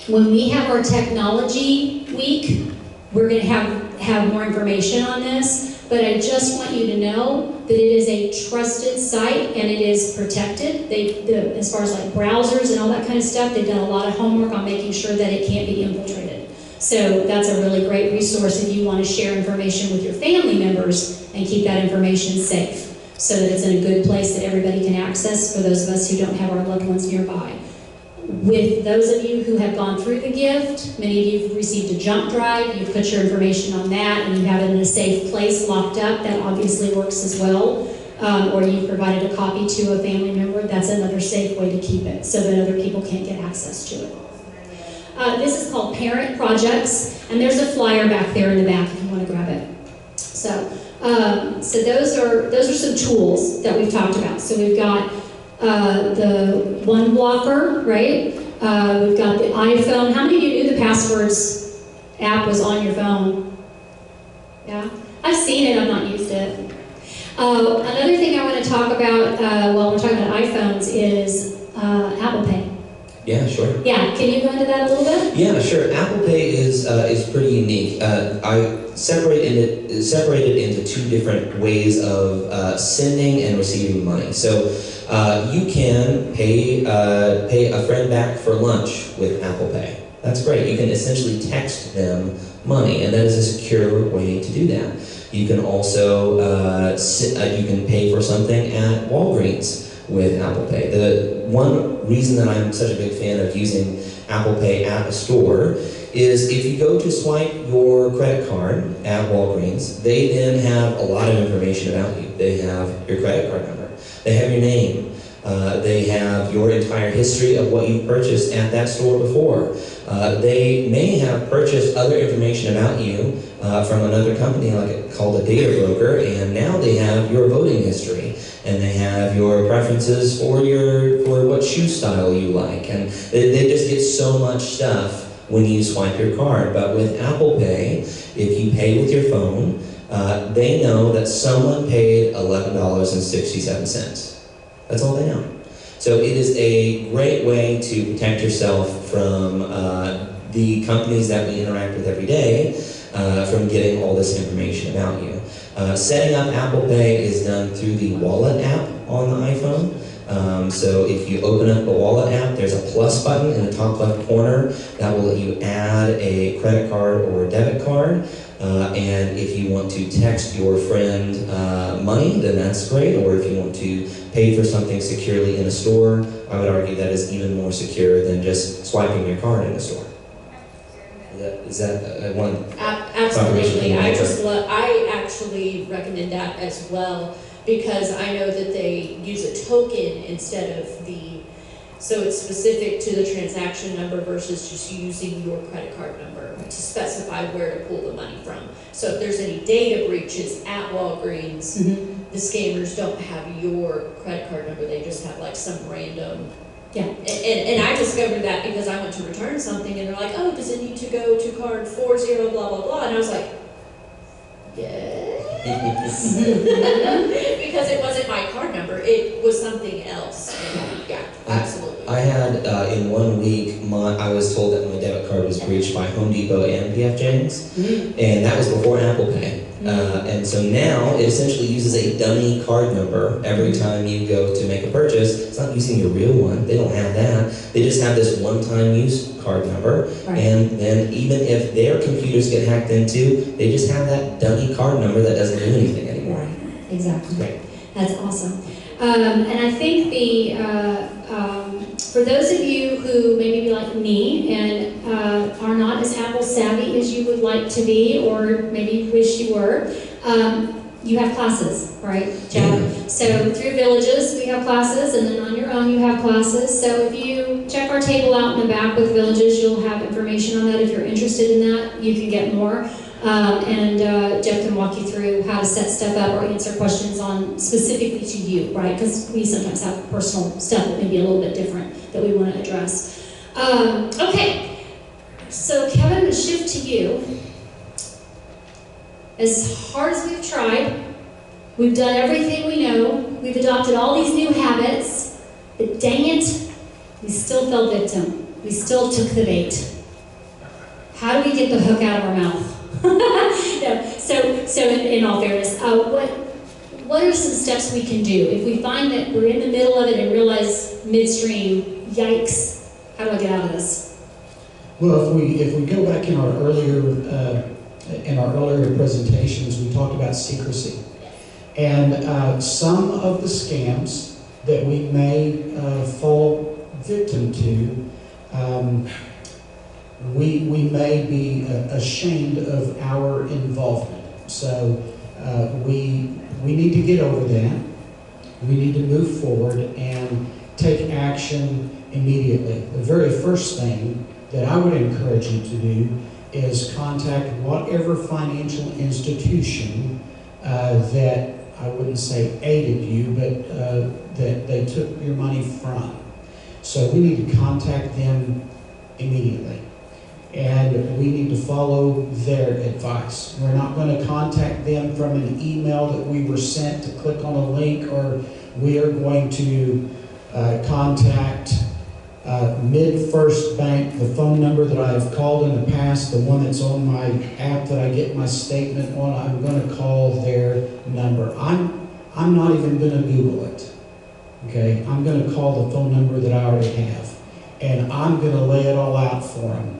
When we have our technology week, we're going to have more information on this, but I just want you to know that it is a trusted site and it is protected. As far as like browsers and all that kind of stuff, they've done a lot of homework on making sure that it can't be infiltrated. So that's a really great resource if you want to share information with your family members and keep that information safe so that it's in a good place that everybody can access for those of us who don't have our loved ones nearby. With those of you who have gone through the gift, many of you have received a jump drive, you've put your information on that and you have it in a safe place locked up, that obviously works as well. Or you've provided a copy to a family member, that's another safe way to keep it so that other people can't get access to it. This is called Parent Projects, and there's a flyer back there in the back if you want to grab it. So those are some tools that we've talked about. So we've got the one blocker, right? We've got the iPhone. How many of you knew the passwords app was on your phone? Yeah? I've seen it, I've not used it. Another thing I want to talk about while we're talking about iPhones is Apple Pay. Yeah, sure. Yeah, can you go into that a little bit? Yeah, sure. Apple Pay is pretty unique. I separated it into two different ways of sending and receiving money. So you can pay a friend back for lunch with Apple Pay. That's great. You can essentially text them money, and that is a secure way to do that. You can also you can pay for something at Walgreens with Apple Pay. The one reason that I'm such a big fan of using Apple Pay at a store is if you go to swipe your credit card at Walgreens, they then have a lot of information about you. They have your credit card number, they have your name, they have your entire history of what you've purchased at that store before. They may have purchased other information about you from another company called a data broker, and now they have your voting history, and they have your preferences for what shoe style you like, and they just get so much stuff when you swipe your card. But with Apple Pay, if you pay with your phone, they know that someone paid $11.67. That's all they know. So it is a great way to protect yourself from the companies that we interact with every day from getting all this information about you. Setting up Apple Pay is done through the Wallet app on the iPhone. So if you open up the Wallet app, there's a plus button in the top left corner that will let you add a credit card or a debit card. And if you want to text your friend money, then that's great. Or if you want to pay for something securely in a store, I would argue that is even more secure than just swiping your card in a store. Is that one? Absolutely. I actually recommend that as well, because I know that they use a token instead of so it's specific to the transaction number versus just using your credit card number to specify where to pull the money from. So if there's any data breaches at Walgreens, the scammers don't have your credit card number, they just have like some random. Yeah. And I discovered that because I went to return something and they're like, oh, does it need to go to card 40 blah blah blah, and I was like, yes. Because it wasn't my card number, it was something else. And yeah, absolutely. I had in 1 week, I was told that my debit card was breached by Home Depot and P.F. Chang's, and that was before Apple Pay. And so now it essentially uses a dummy card number every time you go to make a purchase. It's not using your real one. They don't have that. They just have this one-time use card number. Right. And then even if their computers get hacked into, they just have that dummy card number that doesn't do anything anymore. Right. Exactly. Right. That's awesome. And I think for those of you who maybe be like me and are not as Apple savvy as you would like to be, or maybe wish you were, you have classes, right, Jeff? Yeah. So through Villages, we have classes, and then on your own, you have classes. So if you check our table out in the back with Villages, you'll have information on that. If you're interested in that, you can get more. And Jeff can walk you through how to set stuff up or answer questions on specifically to you, right? Because we sometimes have personal stuff that may be a little bit different that we want to address. Okay, so Kevin, shift to you. As hard as we've tried, we've done everything we know, we've adopted all these new habits, but dang it, we still fell victim. We still took the bait. How do we get the hook out of our mouth? No, so in all fairness, what are some steps we can do if we find that we're in the middle of it and realize midstream, yikes, how do I get out of this? Well, if we go back in our earlier presentations, we talked about secrecy, and some of the scams that we may fall victim to. We may be ashamed of our involvement. So we need to get over that. We need to move forward and take action immediately. The very first thing that I would encourage you to do is contact whatever financial institution that, I wouldn't say aided you, but that they took your money from. So we need to contact them immediately. And we need to follow their advice. We're not going to contact them from an email that we were sent to click on a link, or we are going to contact MidFirst Bank, the phone number that I have called in the past, the one that's on my app that I get my statement on. I'm going to call their number. I'm not even going to Google it. Okay, I'm going to call the phone number that I already have, and I'm going to lay it all out for them.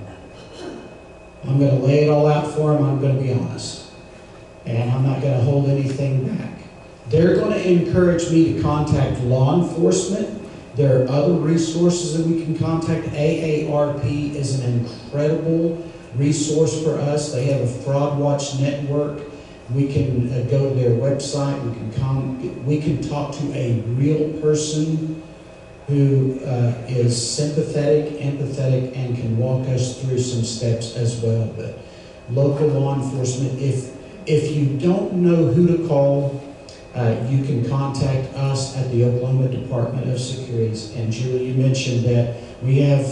I'm going to lay it all out for them. I'm going to be honest. And I'm not going to hold anything back. They're going to encourage me to contact law enforcement. There are other resources that we can contact. AARP is an incredible resource for us. They have a fraud watch network. We can go to their website. We can talk to a real person who is sympathetic, empathetic, and can walk us through some steps as well. But local law enforcement, if you don't know who to call, you can contact us at the Oklahoma Department of Securities. And Julie, you mentioned that we have,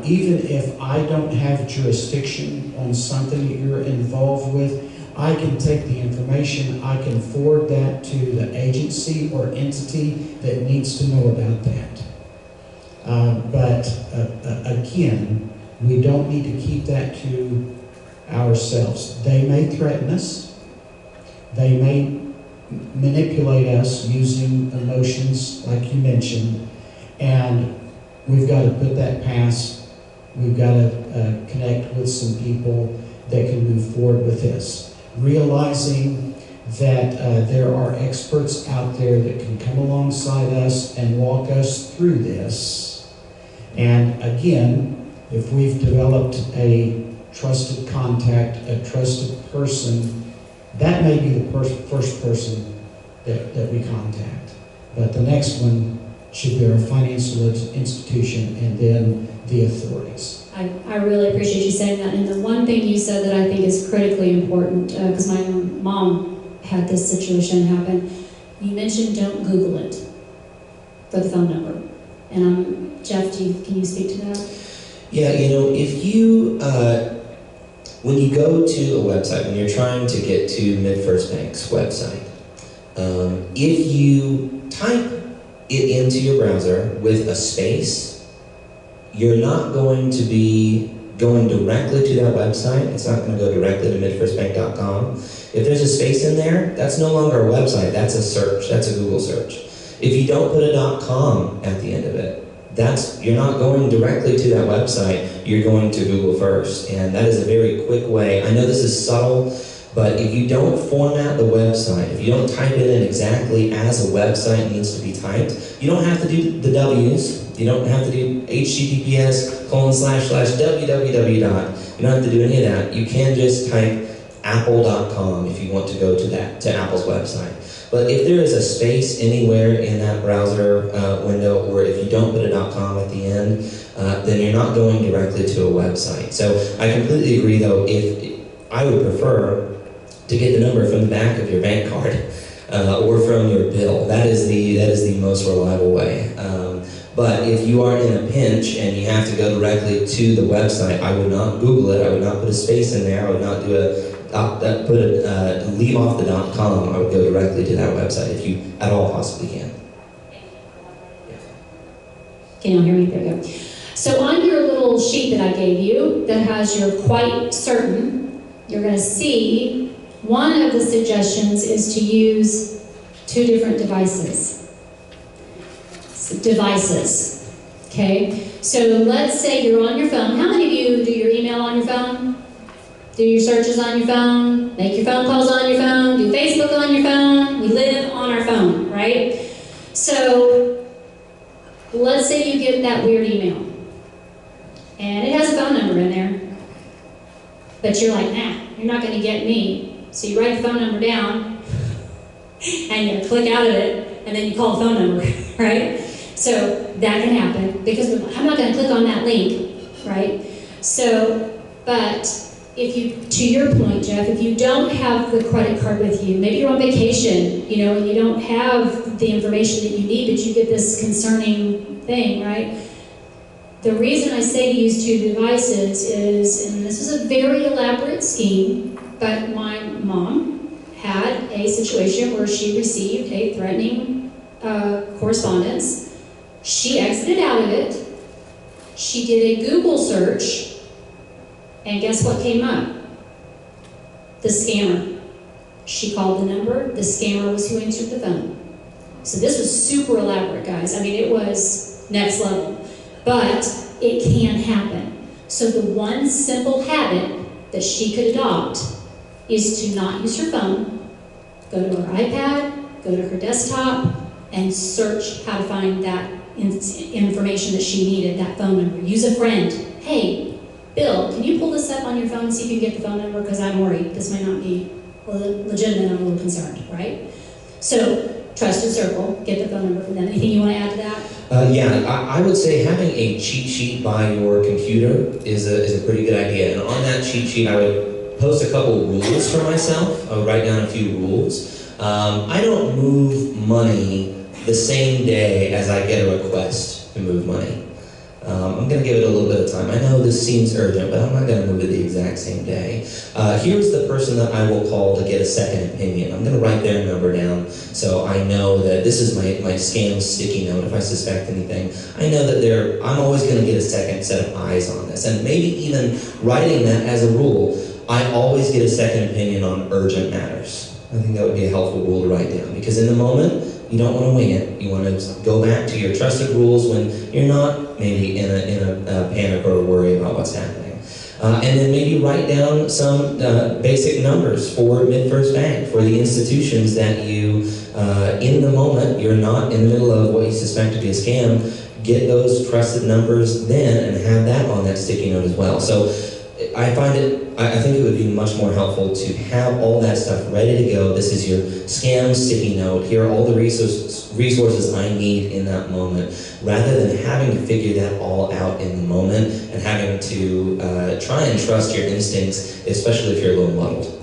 even if I don't have jurisdiction on something that you're involved with, I can take the information, I can forward that to the agency or entity that needs to know about that. But again, we don't need to keep that to ourselves. They may threaten us. They may manipulate us using emotions, like you mentioned, and we've got to put that past. We've got to connect with some people that can move forward with this. Realizing that there are experts out there that can come alongside us and walk us through this. And again, if we've developed a trusted contact, a trusted person, that may be the first person that we contact. But the next one should be our financial institution and then the authorities. I really appreciate you saying that. And the one thing you said that I think is critically important, because my mom had this situation happen. You mentioned don't Google it for the phone number. And Jeff, can you speak to that? Yeah, if you, when you go to a website, when you're trying to get to MidFirst Bank's website, if you type it into your browser with a space, you're not going to be going directly to that website. It's not going to go directly to midfirstbank.com. If there's a space in there, that's no longer a website, that's a search, that's a Google search. If you don't put a .com at the end of it, you're not going directly to that website, you're going to Google first. And that is a very quick way. I know this is subtle, but if you don't format the website, if you don't type it in exactly as a website needs to be typed, you don't have to do the W's, you don't have to do https://www. You don't have to do any of that. You can just type apple.com if you want to go to Apple's website. But if there is a space anywhere in that browser window, or if you don't put a .com at the end, then you're not going directly to a website. So I completely agree, though. If I would prefer to get the number from the back of your bank card or from your bill. That is the most reliable way. But if you are in a pinch and you have to go directly to the website, I would not Google it. I would not put a space in there. I would not do leave off the .com. I would go directly to that website if you at all possibly can. Can you hear me? There we go. So on your little sheet that I gave you that has your quite certain, you're going to see one of the suggestions is to use 2 different devices. Okay? So let's say you're on your phone. How many of you do your email on your phone? Do your searches on your phone? Make your phone calls on your phone? Do Facebook on your phone? We live on our phone, right? So let's say you get that weird email. And it has a phone number in there. But you're like, nah, you're not going to get me. So you write the phone number down, and you click out of it, and then you call the phone number, right? So that can happen, because I'm not going to click on that link, right? So, but if you, to your point, Jeff, if you don't have the credit card with you, maybe you're on vacation, and you don't have the information that you need, but you get this concerning thing, right? The reason I say to use 2 devices is, and this is a very elaborate scheme, but my mom had a situation where she received a threatening correspondence. She exited out of it. She did a Google search, and guess what came up? The scammer. She called the number. The scammer was who answered the phone. So this was super elaborate, guys. I mean, it was next level. But it can happen. So the one simple habit that she could adopt is to not use her phone, go to her iPad, go to her desktop, and search how to find that information that she needed, that phone number. Use a friend. Hey, Bill, can you pull this up on your phone and see if you can get the phone number? Because I'm worried. This might not be legitimate. I'm a little concerned, right? So, trusted circle, get the phone number from them. Anything you want to add to that? I would say having a cheat sheet by your computer is a pretty good idea. And on that cheat sheet, I would post a couple rules for myself. I would write down a few rules. I don't move money the same day as I get a request to move money. I'm going to give it a little bit of time. I know this seems urgent, but I'm not going to move it the exact same day. Here's the person that I will call to get a second opinion. I'm going to write their number down so I know that this is my scam sticky note if I suspect anything. I know that I'm always going to get a second set of eyes on this. And maybe even writing that as a rule, I always get a second opinion on urgent matters. I think that would be a helpful rule to write down, because in the moment, you don't want to wing it. You want to go back to your trusted rules when you're not maybe in a panic or a worry about what's happening. And then maybe write down some basic numbers for MidFirst Bank, for the institutions that you, in the moment, you're not in the middle of what you suspect to be a scam. Get those trusted numbers then and have that on that sticky note as well. So I think it would be much more helpful to have all that stuff ready to go. This is your scam sticky note. Here are all the resources I need in that moment, rather than having to figure that all out in the moment and having to try and trust your instincts, especially if you're a little muddled.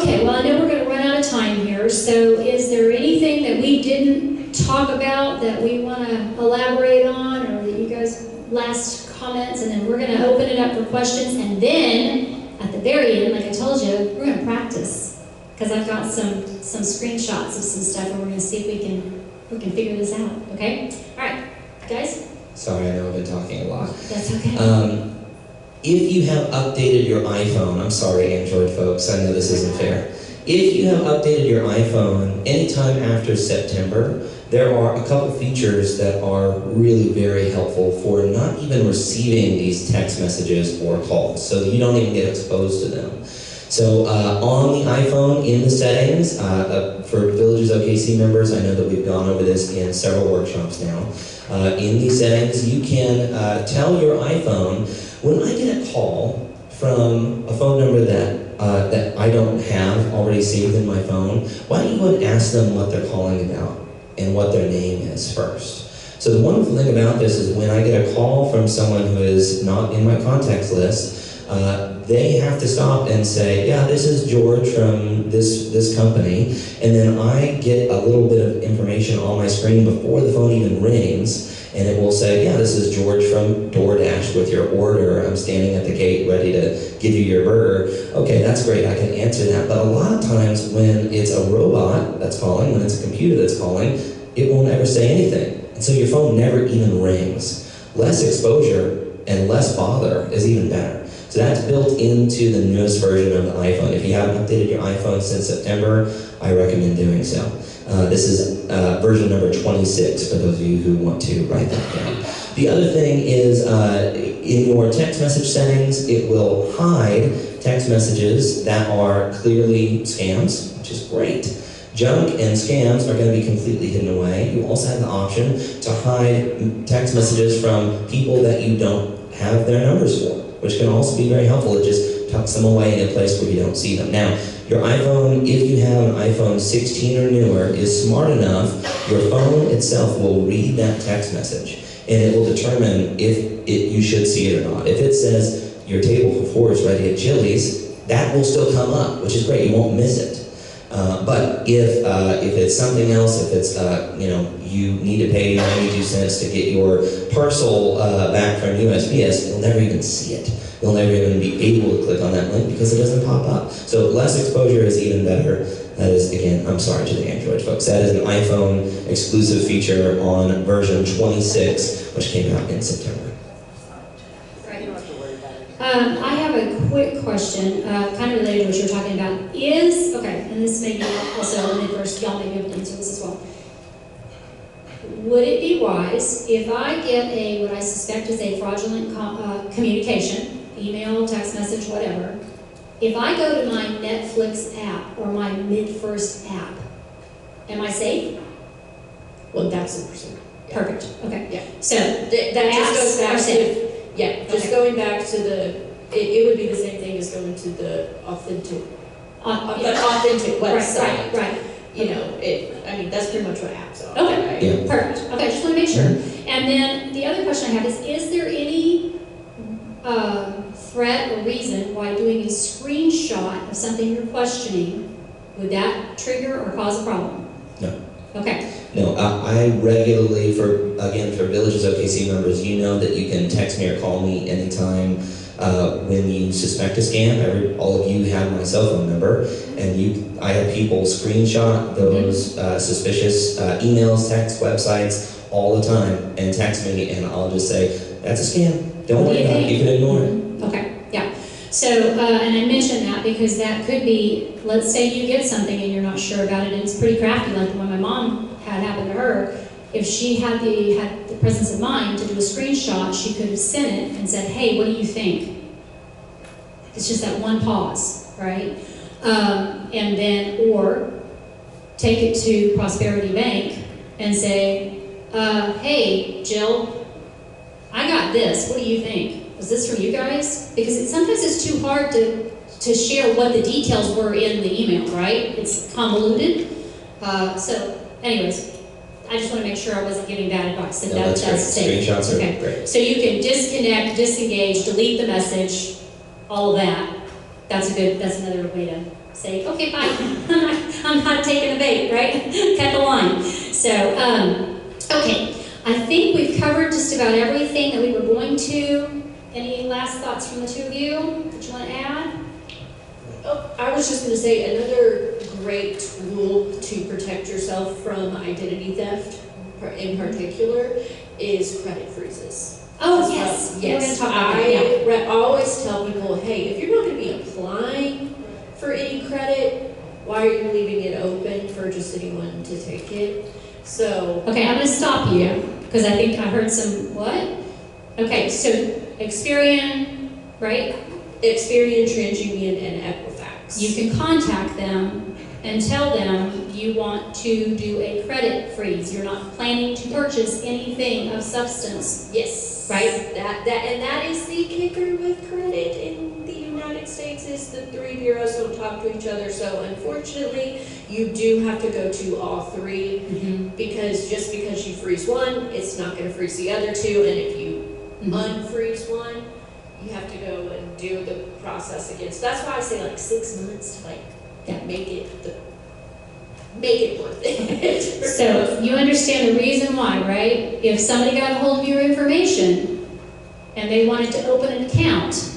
Okay, well, I know we're going to run out of time here, so is there anything that we didn't talk about that we want to elaborate on, or that you guys, last comments, and then we're going to open it up for questions, and then at the very end, like I told you, we're going to practice, because I've got some screenshots of some stuff, and we're going to see if we can figure this out, okay? All right, guys? Sorry, I know I've been talking a lot. That's okay. If you have updated your iPhone, I'm sorry, Android folks, I know this isn't fair. If you have updated your iPhone anytime after September, there are a couple features that are really very helpful for not even receiving these text messages or calls, so you don't even get exposed to them. So on the iPhone, in the settings, for Villages OKC members, I know that we've gone over this in several workshops now. In these settings, you can tell your iPhone, when I get a call from a phone number that I don't have already saved in my phone, why don't you go and ask them what they're calling about and what their name is first. So the wonderful thing about this is when I get a call from someone who is not in my contacts list, they have to stop and say, yeah, this is George from this company, and then I get a little bit of information on my screen before the phone even rings, and it will say, yeah, this is George from DoorDash with your order. I'm standing at the gate ready to give you your burger. Okay, that's great, I can answer that. But a lot of times when it's a robot that's calling, when it's a computer that's calling, it won't ever say anything. And so your phone never even rings. Less exposure and less bother is even better. So that's built into the newest version of the iPhone. If you haven't updated your iPhone since September, I recommend doing so. This is version number 26 for those of you who want to write that down. The other thing is in your text message settings, it will hide text messages that are clearly scams, which is great. Junk and scams are going to be completely hidden away. You also have the option to hide text messages from people that you don't have their numbers for, which can also be very helpful. It just tucks them away in a place where you don't see them. Now, your iPhone, if you have an iPhone 16 or newer, is smart enough, your phone itself will read that text message, and it will determine if you should see it or not. If it says, your table for four is ready at Chili's, that will still come up, which is great, you won't miss it. But if it's something else, if it's, you need to pay 92 cents to get your parcel back from USPS, you'll never even see it. You'll never even be able to click on that link because it doesn't pop up. So less exposure is even better. That is, again, I'm sorry to the Android folks, that is an iPhone exclusive feature on version 26, which came out in September. I have a quick question, kind of related to what you were talking about. And this may be also MidFirst, y'all may be able to answer this as well. Would it be wise if I get what I suspect is a fraudulent communication, email, text message, whatever, if I go to my Netflix app or my MidFirst app, am I safe? 1,000%. Perfect, okay. Yeah. So, that just goes back to, just okay. Going back to it would be the same thing as going to the authentic website. Right. You know, that's pretty much what apps are. Okay, right? Yeah. Perfect. Okay, I just want to make sure. And then the other question I have is there any threat or reason why doing a screenshot of something you're questioning, would that trigger or cause a problem? No. Okay. No, I regularly, for Villages OKC members, you know that you can text me or call me anytime when you suspect a scam. All of you have my cell phone number, and I have people screenshot those suspicious emails, texts, websites all the time, and text me, and I'll just say, that's a scam. Don't worry about it. You can ignore it. Okay, yeah. So, and I mentioned that because that could be, let's say you get something and you're not sure about it, and it's pretty crafty, like the one my mom had happen to her. If she had the presence of mind to do a screenshot, she could have sent it and said, hey, what do you think? It's just that one pause, right? And then, or take it to Prosperity Bank and say, hey, Jill, I got this, what do you think? Was this from you guys? Because sometimes it's too hard to share what the details were in the email, right? It's convoluted. So, anyways, I just want to make sure I wasn't giving bad advice. No, that's great. safe. Screenshots are okay. great. So you can disconnect, disengage, delete the message, all of that. That's another way to say, okay, bye. I'm not taking the bait, right? Cut the line. So, okay. I think we've covered just about everything that we were going to. Any last thoughts from the two of you that you want to add? Oh, I was just going to say another great tool to protect yourself from identity theft in particular is credit freezes. Oh, yes. Yes. We're going to talk about that. I always tell people, hey, if you're not going to be applying for any credit, why are you leaving it open for just anyone to take it? So. Okay, I'm going to stop you because I think I heard some, what? Okay, so Experian, right? Experian, TransUnion, and Equifax. You can contact them and tell them you want to do a credit freeze. You're not planning to purchase anything of substance. Yes. Right? That is the kicker with credit in the United States is the three bureaus don't talk to each other. So unfortunately, you do have to go to all three because just because you freeze one, it's not going to freeze the other two. And if you unfreeze one, you have to go and do the process again. So that's why I say like 6 months to make it worth it. So you understand the reason why, right? If somebody got a hold of your information and they wanted to open an account,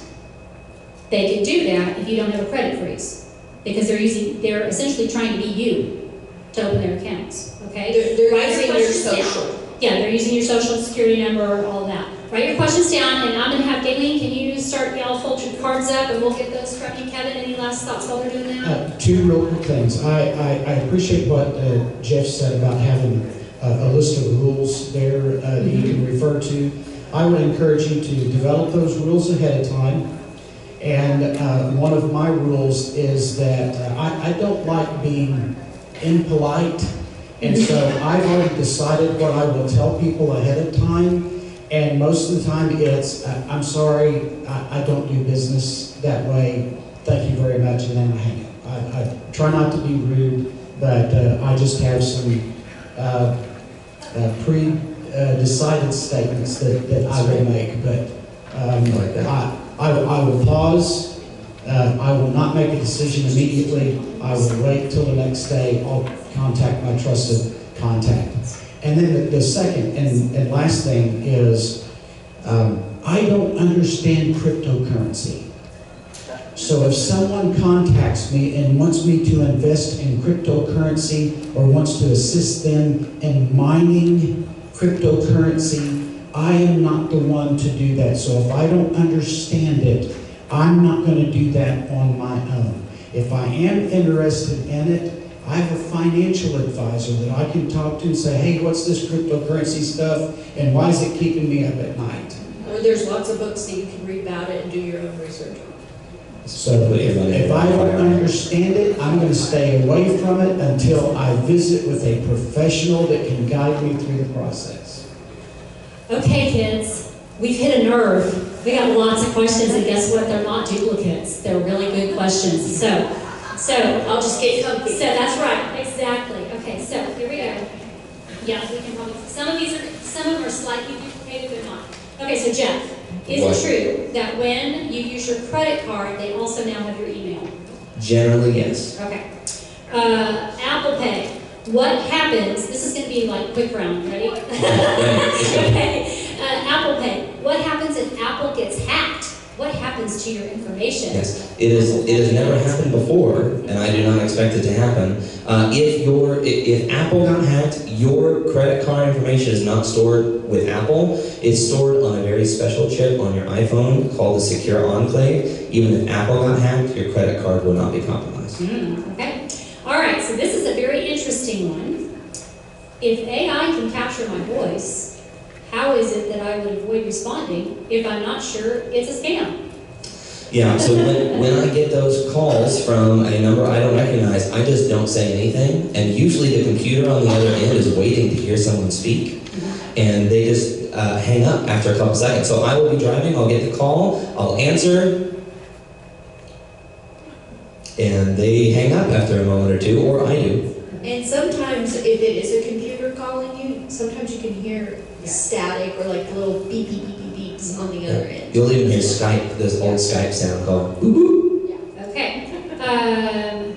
they could do that if you don't have a credit freeze. Because they're essentially trying to be you to open their accounts. Okay? They're using your social. Yeah, they're using your social security number, all that. Write your questions down, and I'm going to have Galen, can you start, y'all fold your cards up, and we'll get those from you. Kevin, any last thoughts while they're doing that? Two real quick things. I appreciate what Jeff said about having a list of rules there that you can refer to. I would encourage you to develop those rules ahead of time. And one of my rules is that I don't like being impolite. And so I've already decided what I will tell people ahead of time. And most of the time it's, I'm sorry, I don't do business that way. Thank you very much. And then I hang up. I try not to be rude, but I just have some pre-decided statements that I will make. But I will pause. I will not make a decision immediately. I will wait till the next day. I'll contact my trusted contact. And then the second and last thing is, I don't understand cryptocurrency. So if someone contacts me and wants me to invest in cryptocurrency or wants to assist them in mining cryptocurrency, I am not the one to do that. So if I don't understand it, I'm not going to do that on my own. If I am interested in it, I have a financial advisor that I can talk to and say, hey, what's this cryptocurrency stuff and why is it keeping me up at night? Or there's lots of books that you can read about it and do your own research on. So if I don't understand it, I'm going to stay away from it until I visit with a professional that can guide me through the process. Okay, kids, we've hit a nerve. We got lots of questions, and guess what? They're not duplicates. They're really good questions. So I'll just get comfy. So that's right, exactly. Okay, so here we go. Yeah, we can probably. Some of them are slightly duplicated, but not. Okay, so Jeff, is it true that when you use your credit card, they also now have your email? Generally, yes. Okay. Apple Pay. What happens? This is going to be like quick round. Ready? Okay. Apple Pay. What happens if Apple gets hacked? What happens to your information? Yes, it has never happened before, and I do not expect it to happen. If Apple got hacked, your credit card information is not stored with Apple. It's stored on a very special chip on your iPhone called the Secure Enclave. Even if Apple got hacked, your credit card will not be compromised. Okay. All right. So this is a very interesting one. If AI can capture my voice, how is it that I would avoid responding if I'm not sure it's a scam? Yeah, so when I get those calls from a number I don't recognize, I just don't say anything. And usually the computer on the other end is waiting to hear someone speak. And they just hang up after a couple seconds. So I will be driving, I'll get the call, I'll answer, and they hang up after a moment or two, or I do. And sometimes if it is a computer calling you, sometimes you can hear static or like little beep, beep, beep, beep, beeps on the other end. You'll even hear Skype, this old Skype sound called boop, boop. Okay.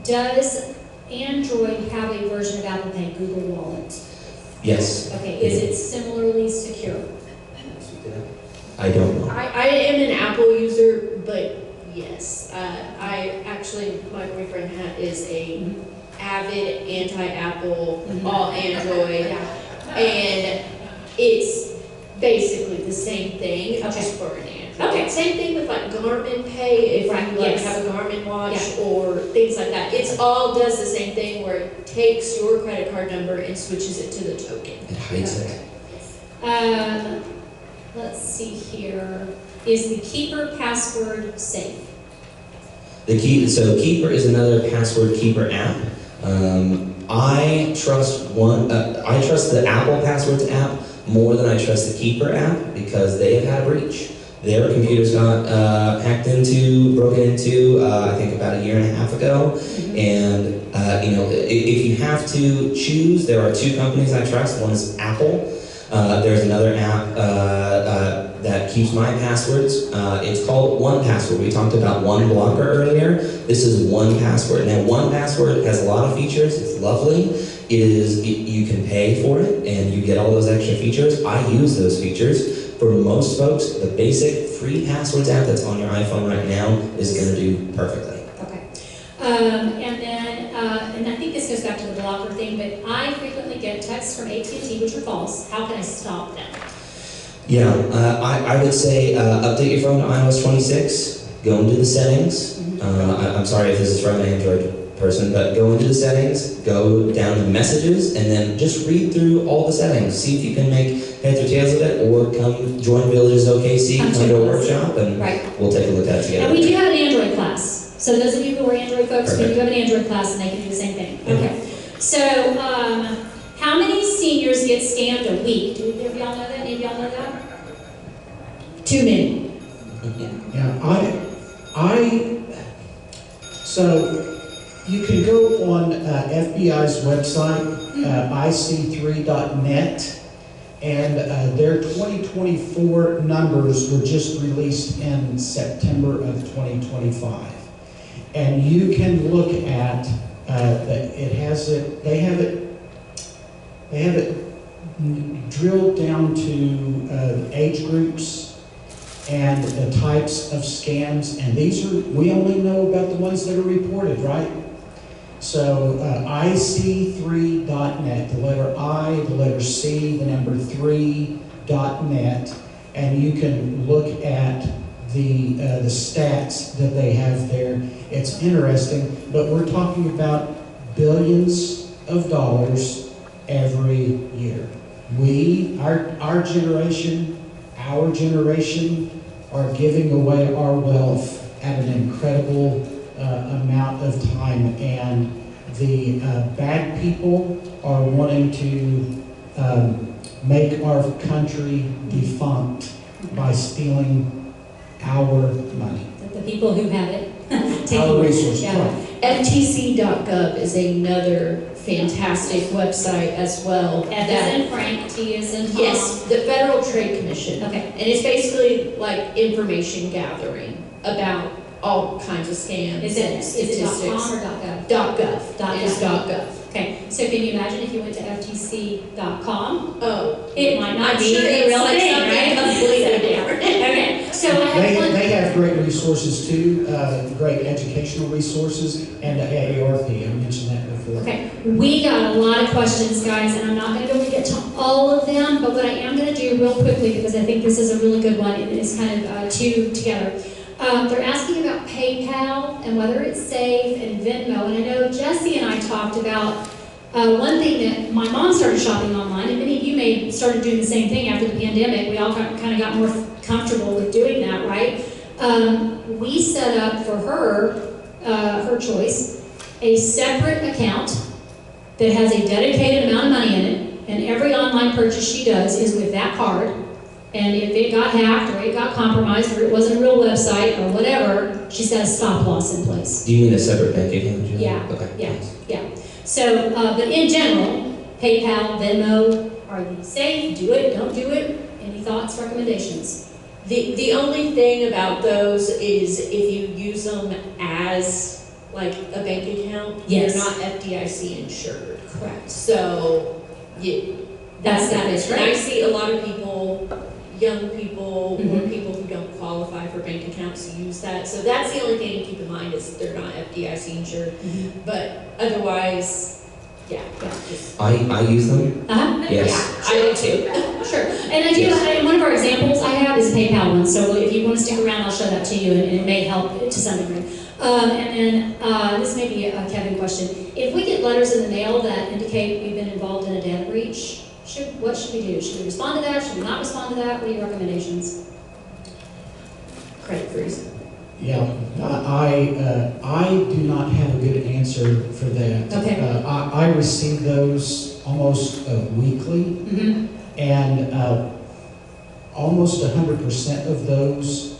Does Android have a version of Apple Pay, Google Wallet? Yes. Okay, is it similarly secure? I don't know. I am an Apple user, but yes, my boyfriend is a avid anti-Apple, all Android, and it's basically the same thing, just for an Android. Okay. Same thing with like Garmin Pay, if you have a Garmin watch or things like that. It's all does the same thing where it takes your credit card number and switches it to the token. It hides it. Let's see here. Is the Keeper password safe? So Keeper is another password keeper app. I trust the Apple Passwords app more than I trust the Keeper app because they have had a breach. Their computers got broken into, I think about 1.5 years ago. And if you have to choose, there are two companies I trust. One is Apple. There's another app that keeps my passwords. It's called 1Password. We talked about OneBlocker earlier. This is 1Password. Now, 1Password has a lot of features. It's lovely. You can pay for it, and you get all those extra features. I use those features. For most folks, the basic free passwords app that's on your iPhone right now is going to do perfectly. Okay. And I think this goes back to the blocker thing, but I frequently get texts from AT&T which are false. How can I stop them? Yeah, I would say update your phone to iOS 26, go into the settings. I'm sorry if this is from an Android person, but go into the settings, go down to messages, and then just read through all the settings. See if you can make heads or tails of it, or come join Villages OKC, come to a workshop, and we'll take a look at it together. And we do have an Android class. So those of you who are Android folks, we do have an Android class, and they can do the same thing. Okay. So, how many seniors get scammed a week? Do any of y'all know that? Any of y'all know that? Too many. So you can go on FBI's website, ic3.net, and their 2024 numbers were just released in September of 2025. And you can look at, they have it drilled down to age groups and the types of scams, and we only know about the ones that are reported, right? So ic3.net, the letter I, the letter C, the number 3.net, and you can look at the stats that they have there. It's interesting, but we're talking about billions of dollars every year. Our generation are giving away our wealth at an incredible amount of time, and the bad people are wanting to make our country defunct by stealing our money. The people who have it. Our resources. FTC.gov is another fantastic website as well. F is in Frank, T is in Tom. Yes, the Federal Trade Commission. Okay. And it's basically like information gathering about all kinds of scams. Is it .com or .gov? .gov. It's .gov. Okay, so can you imagine if you went to ftc.com? Oh, it might not I'm be sure the it's real like thing, something right? completely different. Okay, so I have one. They have great resources too, great educational resources, and AARP. I mentioned that before. Okay, we got a lot of questions, guys, and I'm not going to be able to get to all of them, but what I am going to do real quickly, because I think this is a really good one, and it's kind of two together. They're asking about PayPal and whether it's safe, and Venmo, and I know Jessi and I talked about one thing that my mom started shopping online, and many of you may have started doing the same thing after the pandemic. We all kind of got more comfortable with doing that, right? We set up for her, her choice, a separate account that has a dedicated amount of money in it, and every online purchase she does is with that card. And if it got hacked or it got compromised or it wasn't a real website or whatever, she's got a stop loss in place. Do you mean a separate bank account? Yeah. Okay. Yeah. So, but in general, PayPal, Venmo, are these safe? Do it, don't do it? Any thoughts, recommendations? The only thing about those is if you use them as like a bank account, Yes. you're not FDIC insured. Correct. So, That and is I right. see a lot of people, young people, or Mhm. people who don't qualify for bank accounts use that. So that's the only thing to keep in mind is they're not FDIC insured. Mhm. But otherwise, yeah, just. I use them. Uh-huh. Yes. Yeah, I do too. Sure. And I do, and one of our examples I have is a PayPal one. So if you want to stick around, I'll show that to you, and it may help to some degree. And then this may be a Kevin question. If we get letters in the mail that indicate we've been involved in a data breach, what should we do? Should we respond to that? Should we not respond to that? What are your recommendations? Credit freeze. Yeah, I do not have a good answer for that. Okay. I receive those almost weekly, Mm-hmm. and almost 100% of those,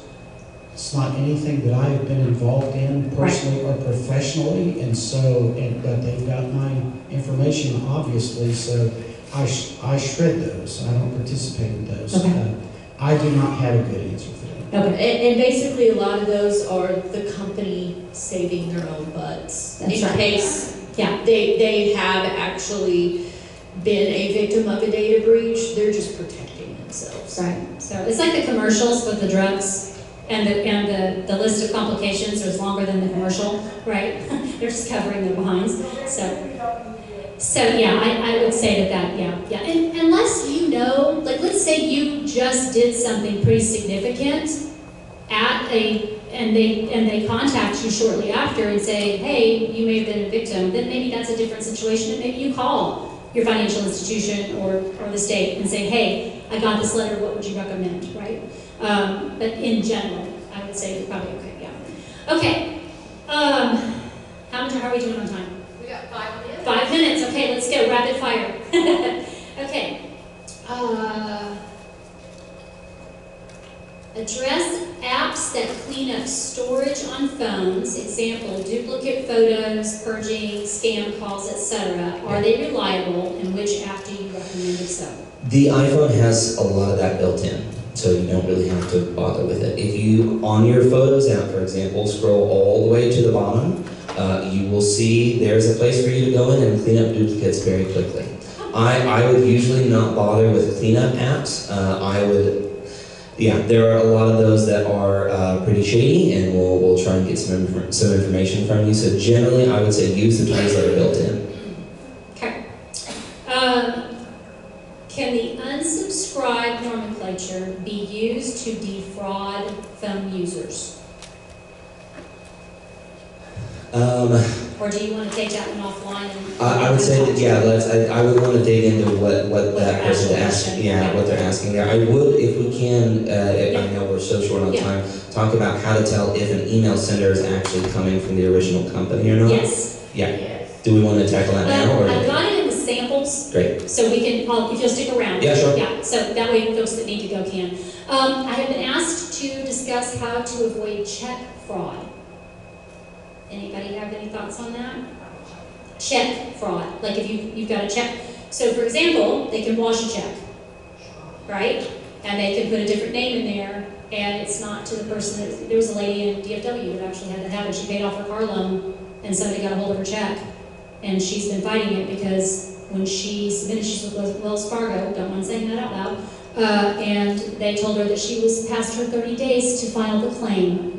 it's not anything that I have been involved in personally or professionally, and so, but they've got my information, obviously, so I shred those. I don't participate in those. Okay. I do not have a good answer for that. Okay. And basically, a lot of those are the company saving their own butts. That's in right. case Yeah. they have actually been a victim of a data breach, they're just protecting themselves. Right. So it's like the commercials with the drugs. And the list of complications is longer than the commercial, right? They're just covering their behinds. So yeah, I would say that, yeah. And unless you know, like let's say you just did something pretty significant and they contact you shortly after and say, hey, you may have been a victim, then maybe that's a different situation, and maybe you call your financial institution or the state and say, hey, I got this letter, what would you recommend, right? But in general, I would say you're probably okay, yeah. Okay, how are we doing on time? We got 5 minutes. 5 minutes, okay, let's go, rapid fire. Okay. Address apps that clean up storage on phones, example, duplicate photos, purging, scam calls, etc. Are they reliable, and which app do you recommend if so? The iPhone has a lot of that built in, so you don't really have to bother with it. If you, on your Photos app, for example, scroll all the way to the bottom, you will see there's a place for you to go in and clean up duplicates very quickly. I would usually not bother with cleanup apps. There are a lot of those that are pretty shady, and we'll try and get some information from you. So generally, I would say use the tools that are built in. Okay. Can the unsubscribe nomenclature be used to defraud phone users? Or do you want to take that one offline? I would say that, yeah, I would want to dig into what that person they're asking, asking. yeah, what they're asking there. I would, if we can, I know we're so short on Yeah. time, talk about how to tell if an email sender is actually coming from the original company or not. Yes. Yeah. Yes. Do we want to tackle that now, or? I've got it in the samples, Great. so we can, if you'll stick around. Yeah, sure. Yeah, so that way folks that need to go can. I have been asked to discuss how to avoid check fraud. Anybody have any thoughts on that? Check fraud, like if you've got a check. So for example, they can wash a check, right? And they can put a different name in there, and it's not to the person that, there was a lady in DFW that actually had that happen. She paid off her car loan, and somebody got a hold of her check, and she's been fighting it because when she submitted, she's with Wells Fargo, don't mind saying that out loud, and they told her that she was past her 30 days to file the claim.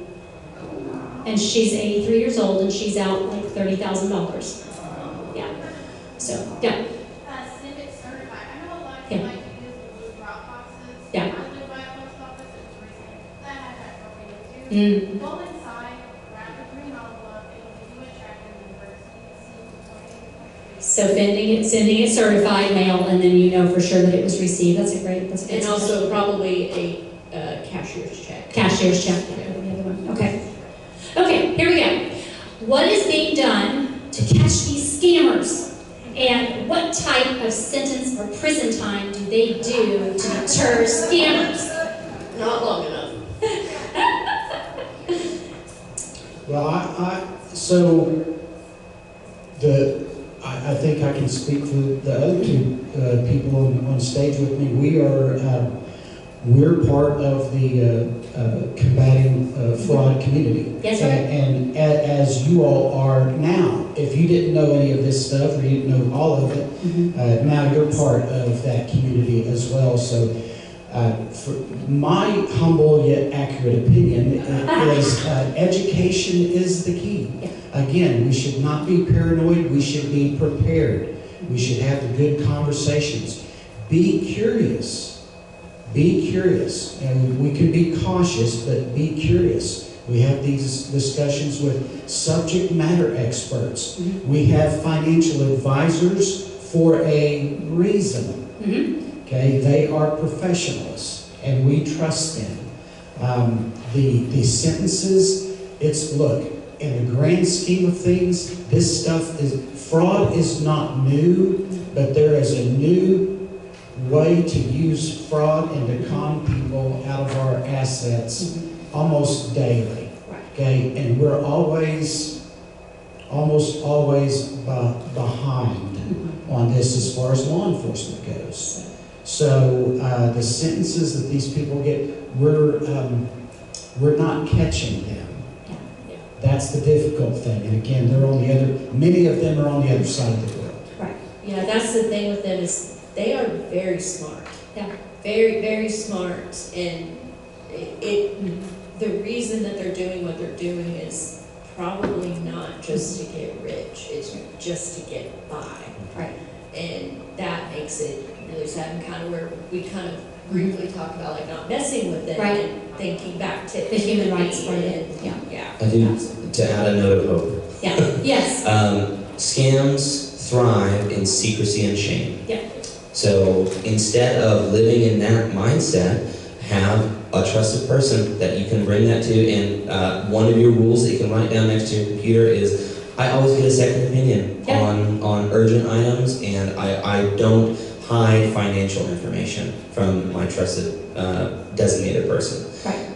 And she's 83 years old, and she's out like $30,000. Yeah. So, yeah. Snippet certified. I know a lot of Yeah. people like to use the blue drop boxes. Yeah. I live by a post office, it's recent. That has that broken into. Mm. Go inside, grab the green envelope, and you do a check and reverse it. So sending it certified mail, and then you know for sure that it was received. That's a great And suggestion. also probably a cashier's check. Cashier's check. Yeah, the other one. Okay. Okay, here we go. What is being done to catch these scammers? And what type of sentence or prison time do they do to deter scammers? Not long enough. Well, I think I can speak for the other two people on stage with me. we're part of the combating fraud community. Yes, sir. And as you all are now, if you didn't know any of this stuff or you didn't know all of it, now you're part of that community as well. So for my humble yet accurate opinion is education is the key. Again, we should not be paranoid. We should be prepared. We should have the good conversations. Be curious. Be curious. And we can be cautious, but be curious. We have these discussions with subject matter experts. We have financial advisors for a reason. Okay, they are professionals, and we trust them. The sentences, look, in the grand scheme of things, this stuff fraud is not new, but there is a new way to use fraud and to con people out of our assets almost daily. Okay, and we're almost always behind on this as far as law enforcement goes. So the sentences that these people get, we're not catching them. That's the difficult thing. And again, many of them are on the other side of the world. Right. Yeah, that's the thing with them is they are very smart. Yeah. Very, very smart. And the reason that they're doing what they're doing is probably not just to get rich. It's just to get by. Right. And that makes it really sad, and kind of where we kind of briefly talk about like not messing with them and thinking back to the human rights part of it. Yeah. I think to add a note of hope. Yeah. Yes. Scams thrive in secrecy and shame. Yeah. So instead of living in that mindset, have a trusted person that you can bring that to. And one of your rules that you can write down next to your computer is, I always get a second opinion on urgent items, and I don't hide financial information from my trusted designated person. Right.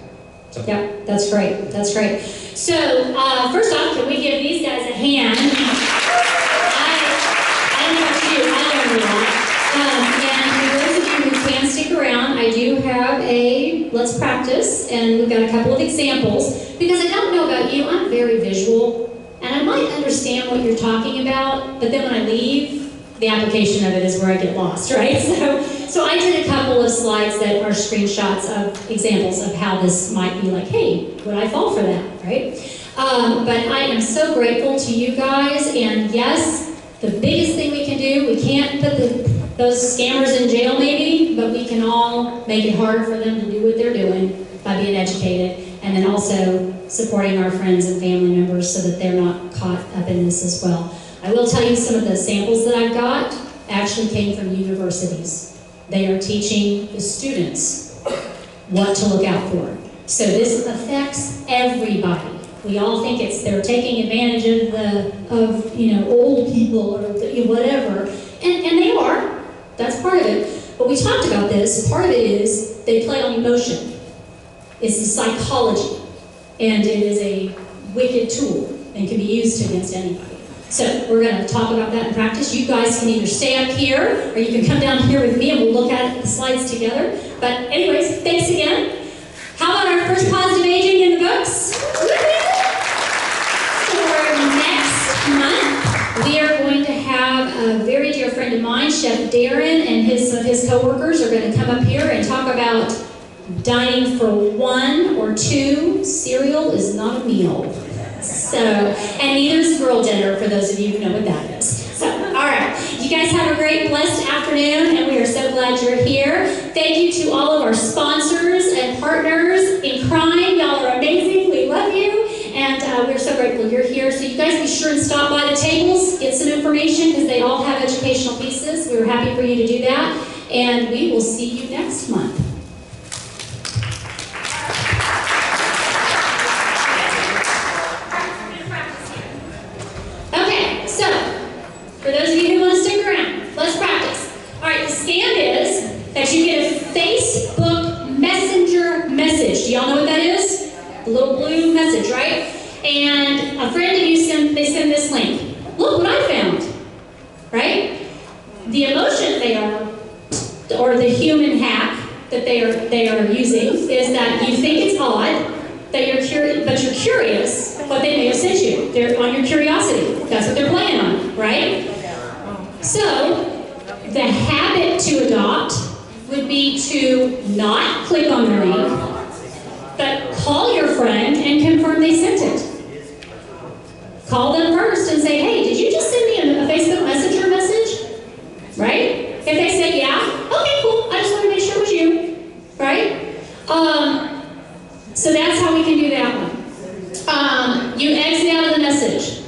So. Yeah, that's great. That's great. So first off, can we give these guys a hand? I don't know about you, I learned a lot. And for those of you who can stick around, I do have a let's practice, and we've got a couple of examples. Because I don't know about you, I'm very visual, and I might understand what you're talking about, but then when I leave, the application of it is where I get lost, right? So I did a couple of slides that are screenshots of examples of how this might be like, hey, would I fall for that, right? But I am so grateful to you guys, and yes, the biggest thing we can do, we can't put those scammers in jail maybe, but we can all make it hard for them to do what they're doing by being educated, and then also supporting our friends and family members so that they're not caught up in this as well. I will tell you some of the samples that I've got actually came from universities. They are teaching the students what to look out for. So this affects everybody. We all think they're taking advantage of old people or whatever, and they are. That's part of it. But we talked about this. Part of it is they play on emotion. It's the psychology, and it is a wicked tool and can be used against anybody. So we're going to talk about that in practice. You guys can either stay up here, or you can come down here with me and we'll look at the slides together. But anyways, thanks again. How about our first positive aging in the books? For next month, we are going to have a very dear friend of mine, Chef Darren, and his co-workers are going to come up here and talk about dining for one or two. Cereal is not a meal. So, and neither is girl dinner, for those of you who know what that is. So, all right. You guys have a great, blessed afternoon, and we are so glad you're here. Thank you to all of our sponsors and partners in crime. Y'all are amazing. We love you, and we're so grateful you're here. So you guys be sure and stop by the tables, get some information, because they all have educational pieces. We're happy for you to do that, and we will see you next month. For those of you who want to stick around, let's practice. All right, the scam is that you get a Facebook Messenger message. Do y'all know what that is? A little blue message, right? And a friend of you they send this link. Look what I found, right? The emotion or the human hack that they are using is that you think it's odd, that you're curious what they may have sent you. They're on your curiosity. That's what they're playing on, right? So, the habit to adopt would be to not click on the link, but call your friend and confirm they sent it. Call them first and say, hey, did you just send me a Facebook Messenger message? Right? If they say yeah, okay, cool, I just want to make sure it was you. Right? So that's how we can do that one. You exit out of the message.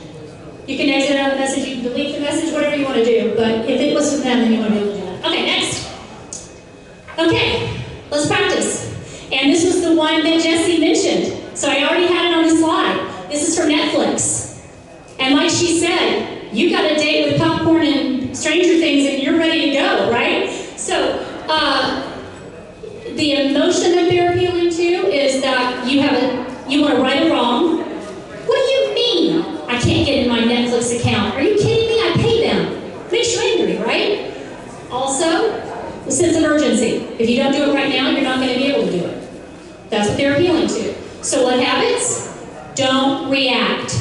You can exit out of the message, you can delete the message, whatever you want to do, but if it was from them, then you want to be able to do that. Okay, next. Okay, let's practice. And this was the one that Jessi mentioned. So I already had it on the slide. This is from Netflix. And like she said, you got a date with popcorn and Stranger Things and you're ready to go, right? So, the emotion that they're appealing to is that you want to right a wrong. What do you mean I can't get in my Netflix account? Are you kidding me? I pay them. Makes you angry, right? Also, the sense of urgency. If you don't do it right now, you're not going to be able to do it. That's what they're appealing to. So what happens? Don't react.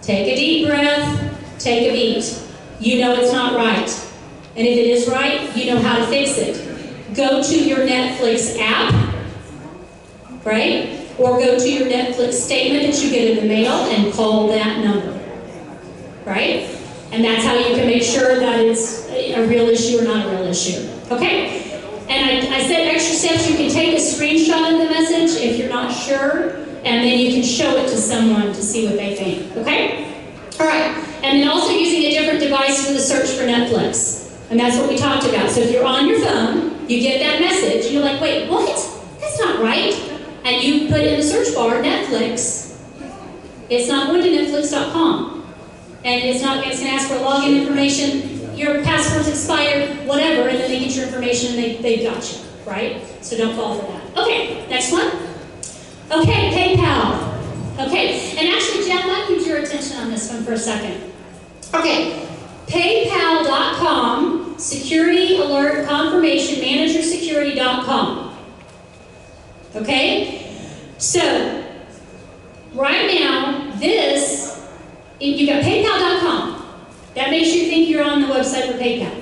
Take a deep breath. Take a beat. You know it's not right. And if it is right, you know how to fix it. Go to your Netflix app, right? Or go to your Netflix statement that you get in the mail and call that number, right? And that's how you can make sure that it's a real issue or not a real issue, okay? And I said extra steps. You can take a screenshot of the message if you're not sure, and then you can show it to someone to see what they think, okay? All right, and then also using a different device for the search for Netflix. And that's what we talked about. So if you're on your phone, you get that message, and you're like, wait, what? That's not right. And you put in the search bar, Netflix. It's not going to Netflix.com. And it's going to ask for login information, your password's expired, whatever, and then they get your information and they've got you, right? So don't fall for that. Okay, next one. Okay, PayPal. Okay, and actually, Jeff, I need your attention on this one for a second. Okay, PayPal.com, Security Alert Confirmation Manager Security.com. Okay? So, right now, you got PayPal.com. That makes you think you're on the website for PayPal.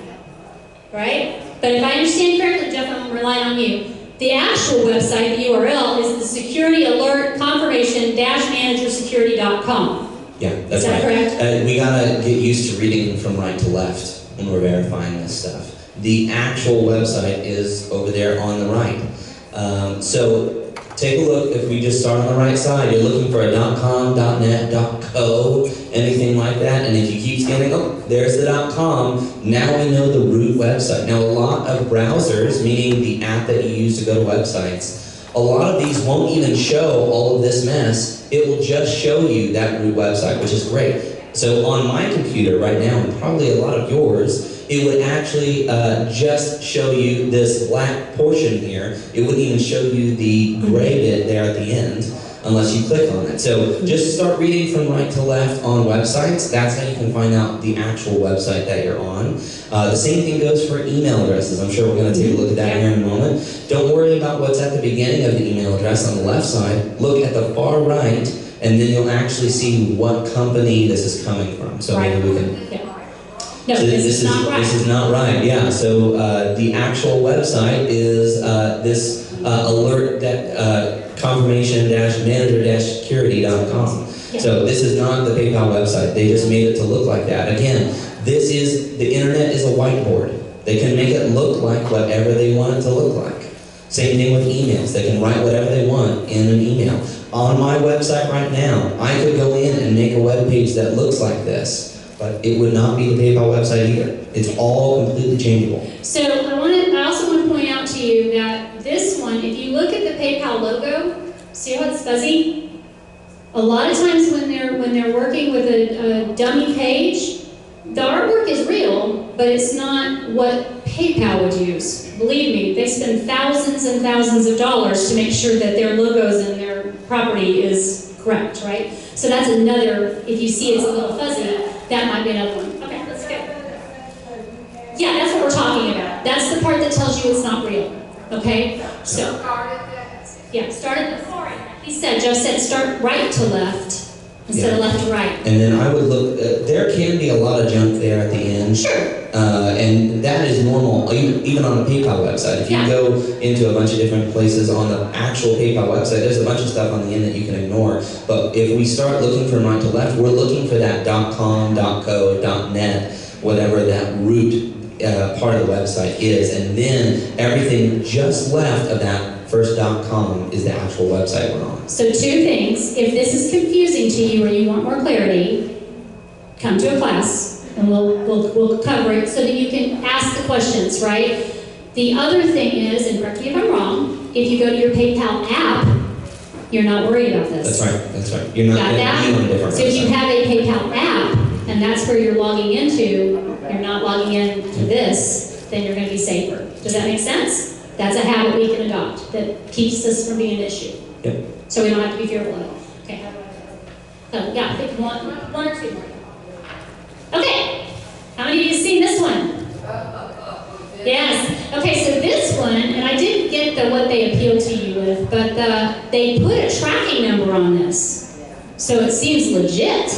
Right? But if I understand correctly, Jeff, I'm relying on you. The actual website, the URL, is the Security Alert Confirmation Manager Security.com. Yeah, that's right. Correct? We gotta get used to reading from right to left when we're verifying this stuff. The actual website is over there on the right. So take a look. If we just start on the right side, you're looking for a .com, .net, .co, anything like that. And if you keep scanning, oh, there's the .com. Now we know the root website. Now a lot of browsers, meaning the app that you use to go to websites, a lot of these won't even show all of this mess. It will just show you that root website, which is great. So on my computer right now, and probably a lot of yours, it would actually just show you this black portion here. It wouldn't even show you the gray bit there at the end unless you click on it. So just start reading from right to left on websites. That's how you can find out the actual website that you're on. The same thing goes for email addresses. I'm sure we're going to take a look at that here in a moment. Don't worry about what's at the beginning of the email address on the left side. Look at the far right, and then you'll actually see what company this is coming from. So maybe we can... Yeah. No, so this is not right. This is not right, yeah. So the actual website is this alert confirmation-manager-security.com. Yeah. So this is not the PayPal website. They just made it to look like that. Again, the internet is a whiteboard. They can make it look like whatever they want it to look like. Same thing with emails. They can write whatever they want in an email. On my website right now, I could go in and make a web page that looks like this. But it would not be the PayPal website either. It's all completely changeable. So I also want to point out to you that this one, if you look at the PayPal logo, see how it's fuzzy? A lot of times when they're working with a dummy page, the artwork is real, but it's not what PayPal would use. Believe me, they spend thousands and thousands of dollars to make sure that their logos and their property is correct, right? So that's another, if you see it's a little fuzzy, that might be another one. Okay, let's go. Yeah, that's what we're talking about. That's the part that tells you it's not real. Okay? So, yeah, start at the, Jeff said start right to left instead of left to right. And then I would look, there can be a lot of junk there at the end. Sure. And that is normal, even on a PayPal website. If you go into a bunch of different places on the actual PayPal website, there's a bunch of stuff on the end that you can ignore. But if we start looking from right to left, we're looking for that .com, .co, .net, whatever that root part of the website is. And then everything just left of that first .com is the actual website we're on. So 2 things. If this is confusing to you or you want more clarity, come to a class and we'll cover it so that you can ask the questions, right? The other thing is, and correct me if I'm wrong, if you go to your PayPal app, you're not worried about this. That's right. You're not Got going to that? be on a different So if you website. have a PayPal app and that's where you're logging into, you're not logging into this, then you're going to be safer. Does that make sense? That's a habit we can adopt that keeps this from being an issue. Yep. So we don't have to be fearful of it. Okay. So yeah, pick one or two more. Okay. How many of you have seen this one? Yes. Okay, so this one, and I didn't get what they appealed to you with, but they put a tracking number on this. So it seems legit,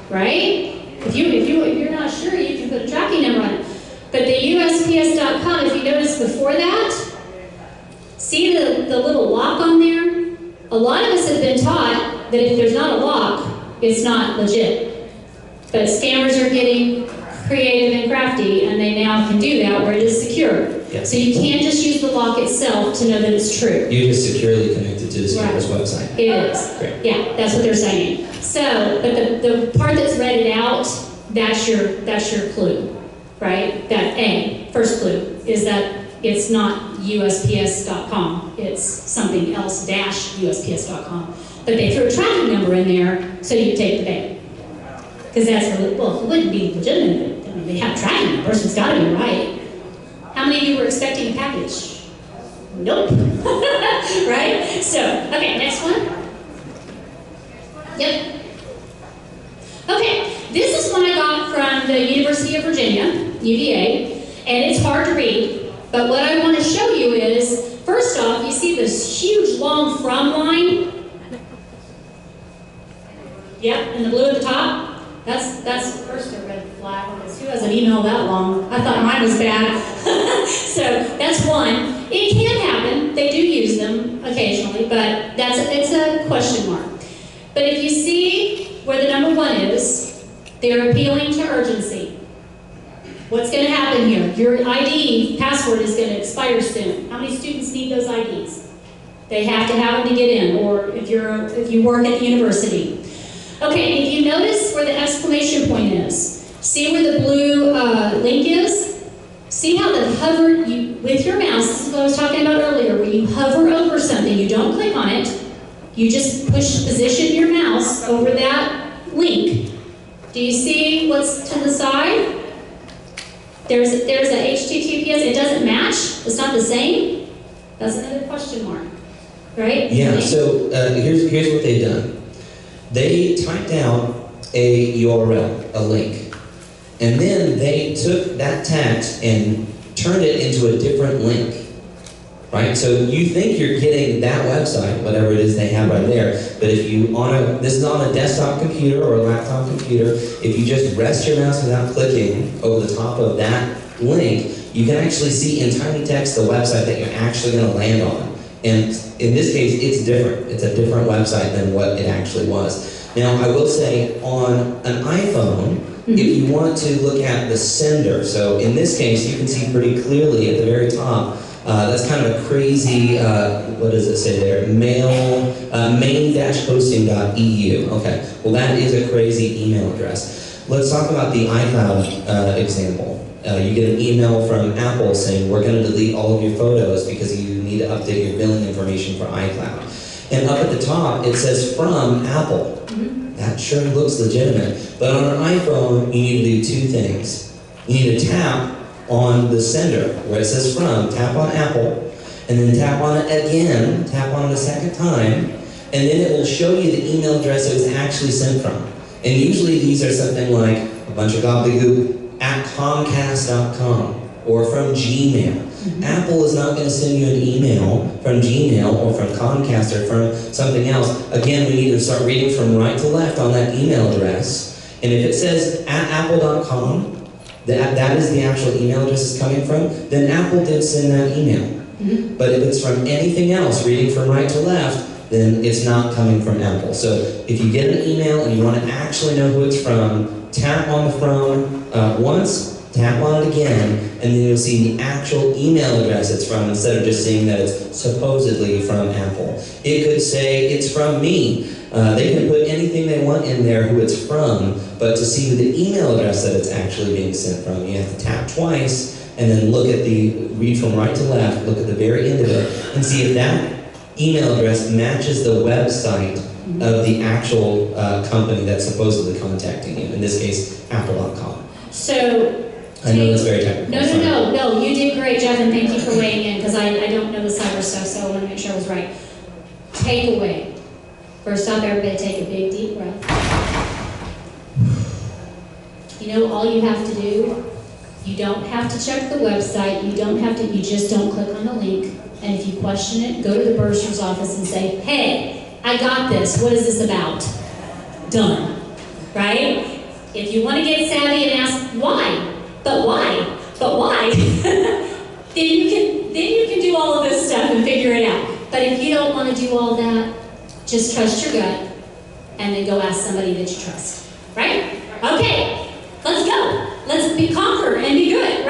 right? If you're not sure, you can put a tracking number on it. But the USPS.com, if you notice before that, see the little lock on there? A lot of us have been taught that if there's not a lock, it's not legit. But scammers are getting creative and crafty, and they now can do that where it is secure. Yeah. So you can't just use the lock itself to know that it's true. You're just securely connected to the scammer's website. It is. Great. Yeah, that's what they're saying. So, but the part that's read out, that's your clue, right? That first clue is that it's not USPS.com. It's something else -USPS.com. But they threw a tracking number in there so you take the bait. Because that's really, well, it wouldn't be legitimate. I mean, they have tracking numbers, it's got to be right. How many of you were expecting a package? Nope. Right? So, okay, next one. Yep. Okay, this is one I got from the University of Virginia, UVA, and it's hard to read. But what I want to show you is, first off, you see this huge long from line? Yep, and the blue at the top? That's first a red flag, because who has an email that long? I thought mine was bad. So that's one. It can happen. They do use them occasionally, but it's a question mark. But if you see where the number 1 is, they're appealing to urgency. What's going to happen here? Your ID password is going to expire soon. How many students need those IDs? They have to have them to get in, or if you work at the university. Okay, if you notice where the exclamation point is, see where the blue link is? See how the hover, with your mouse, this is what I was talking about earlier, where you hover over something, you don't click on it, you just position your mouse over that link. Do you see what's to the side? There's a HTTPS, it doesn't match, it's not the same. That's another question mark, right? Yeah, so here's what they've done. They typed out a URL, a link, and then they took that text and turned it into a different link, right? So you think you're getting that website, whatever it is they have right there, but if you this is on a desktop computer or a laptop computer, if you just rest your mouse without clicking over the top of that link, you can actually see in tiny text the website that you're actually going to land on. And in this case, it's different. It's a different website than what it actually was. Now, I will say, on an iPhone, if you want to look at the sender, so in this case, you can see pretty clearly at the very top, that's kind of a crazy, what does it say there? main-hosting.eu. Okay, well, that is a crazy email address. Let's talk about the iCloud example. You get an email from Apple saying, we're going to delete all of your photos because you need to update your billing information for iCloud. And up at the top, it says from Apple. That sure looks legitimate. But on an iPhone, you need to do 2 things. You need to tap on the sender, where it says from, tap on Apple, and then tap on it again, tap on it a second time, and then it will show you the email address it was actually sent from. And usually these are something like a bunch of gobbledygook at Comcast.com, or from Gmail. Apple is not going to send you an email from Gmail or from Comcast or from something else. Again, we need to start reading from right to left on that email address. And if it says at apple.com, that is the actual email address it's coming from, then Apple did send that email. But if it's from anything else, reading from right to left, then it's not coming from Apple. So if you get an email and you want to actually know who it's from, tap on the from once, tap on it again, and then you'll see the actual email address it's from instead of just seeing that it's supposedly from Apple. It could say it's from me. They can put anything they want in there who it's from, but to see the email address that it's actually being sent from, you have to tap twice and then look at read from right to left, look at the very end of it, and see if that email address matches the website of the actual company that's supposedly contacting you, in this case, apple.com. So, I know that's very technical. No, you did great, Jeff, and thank you for weighing in, because I don't know the cyber stuff, so I want to make sure I was right. Takeaway. First off, everybody take a big, deep breath. You know, all you have to do, you don't have to check the website, you just don't click on the link, and if you question it, go to the bursar's office and say, hey, I got this, what is this about? Done, right? If you want to get savvy and ask, why? But why? then you can do all of this stuff and figure it out. But if you don't want to do all that, just trust your gut and then go ask somebody that you trust. Right? Okay, let's go. Let's conquer and be good.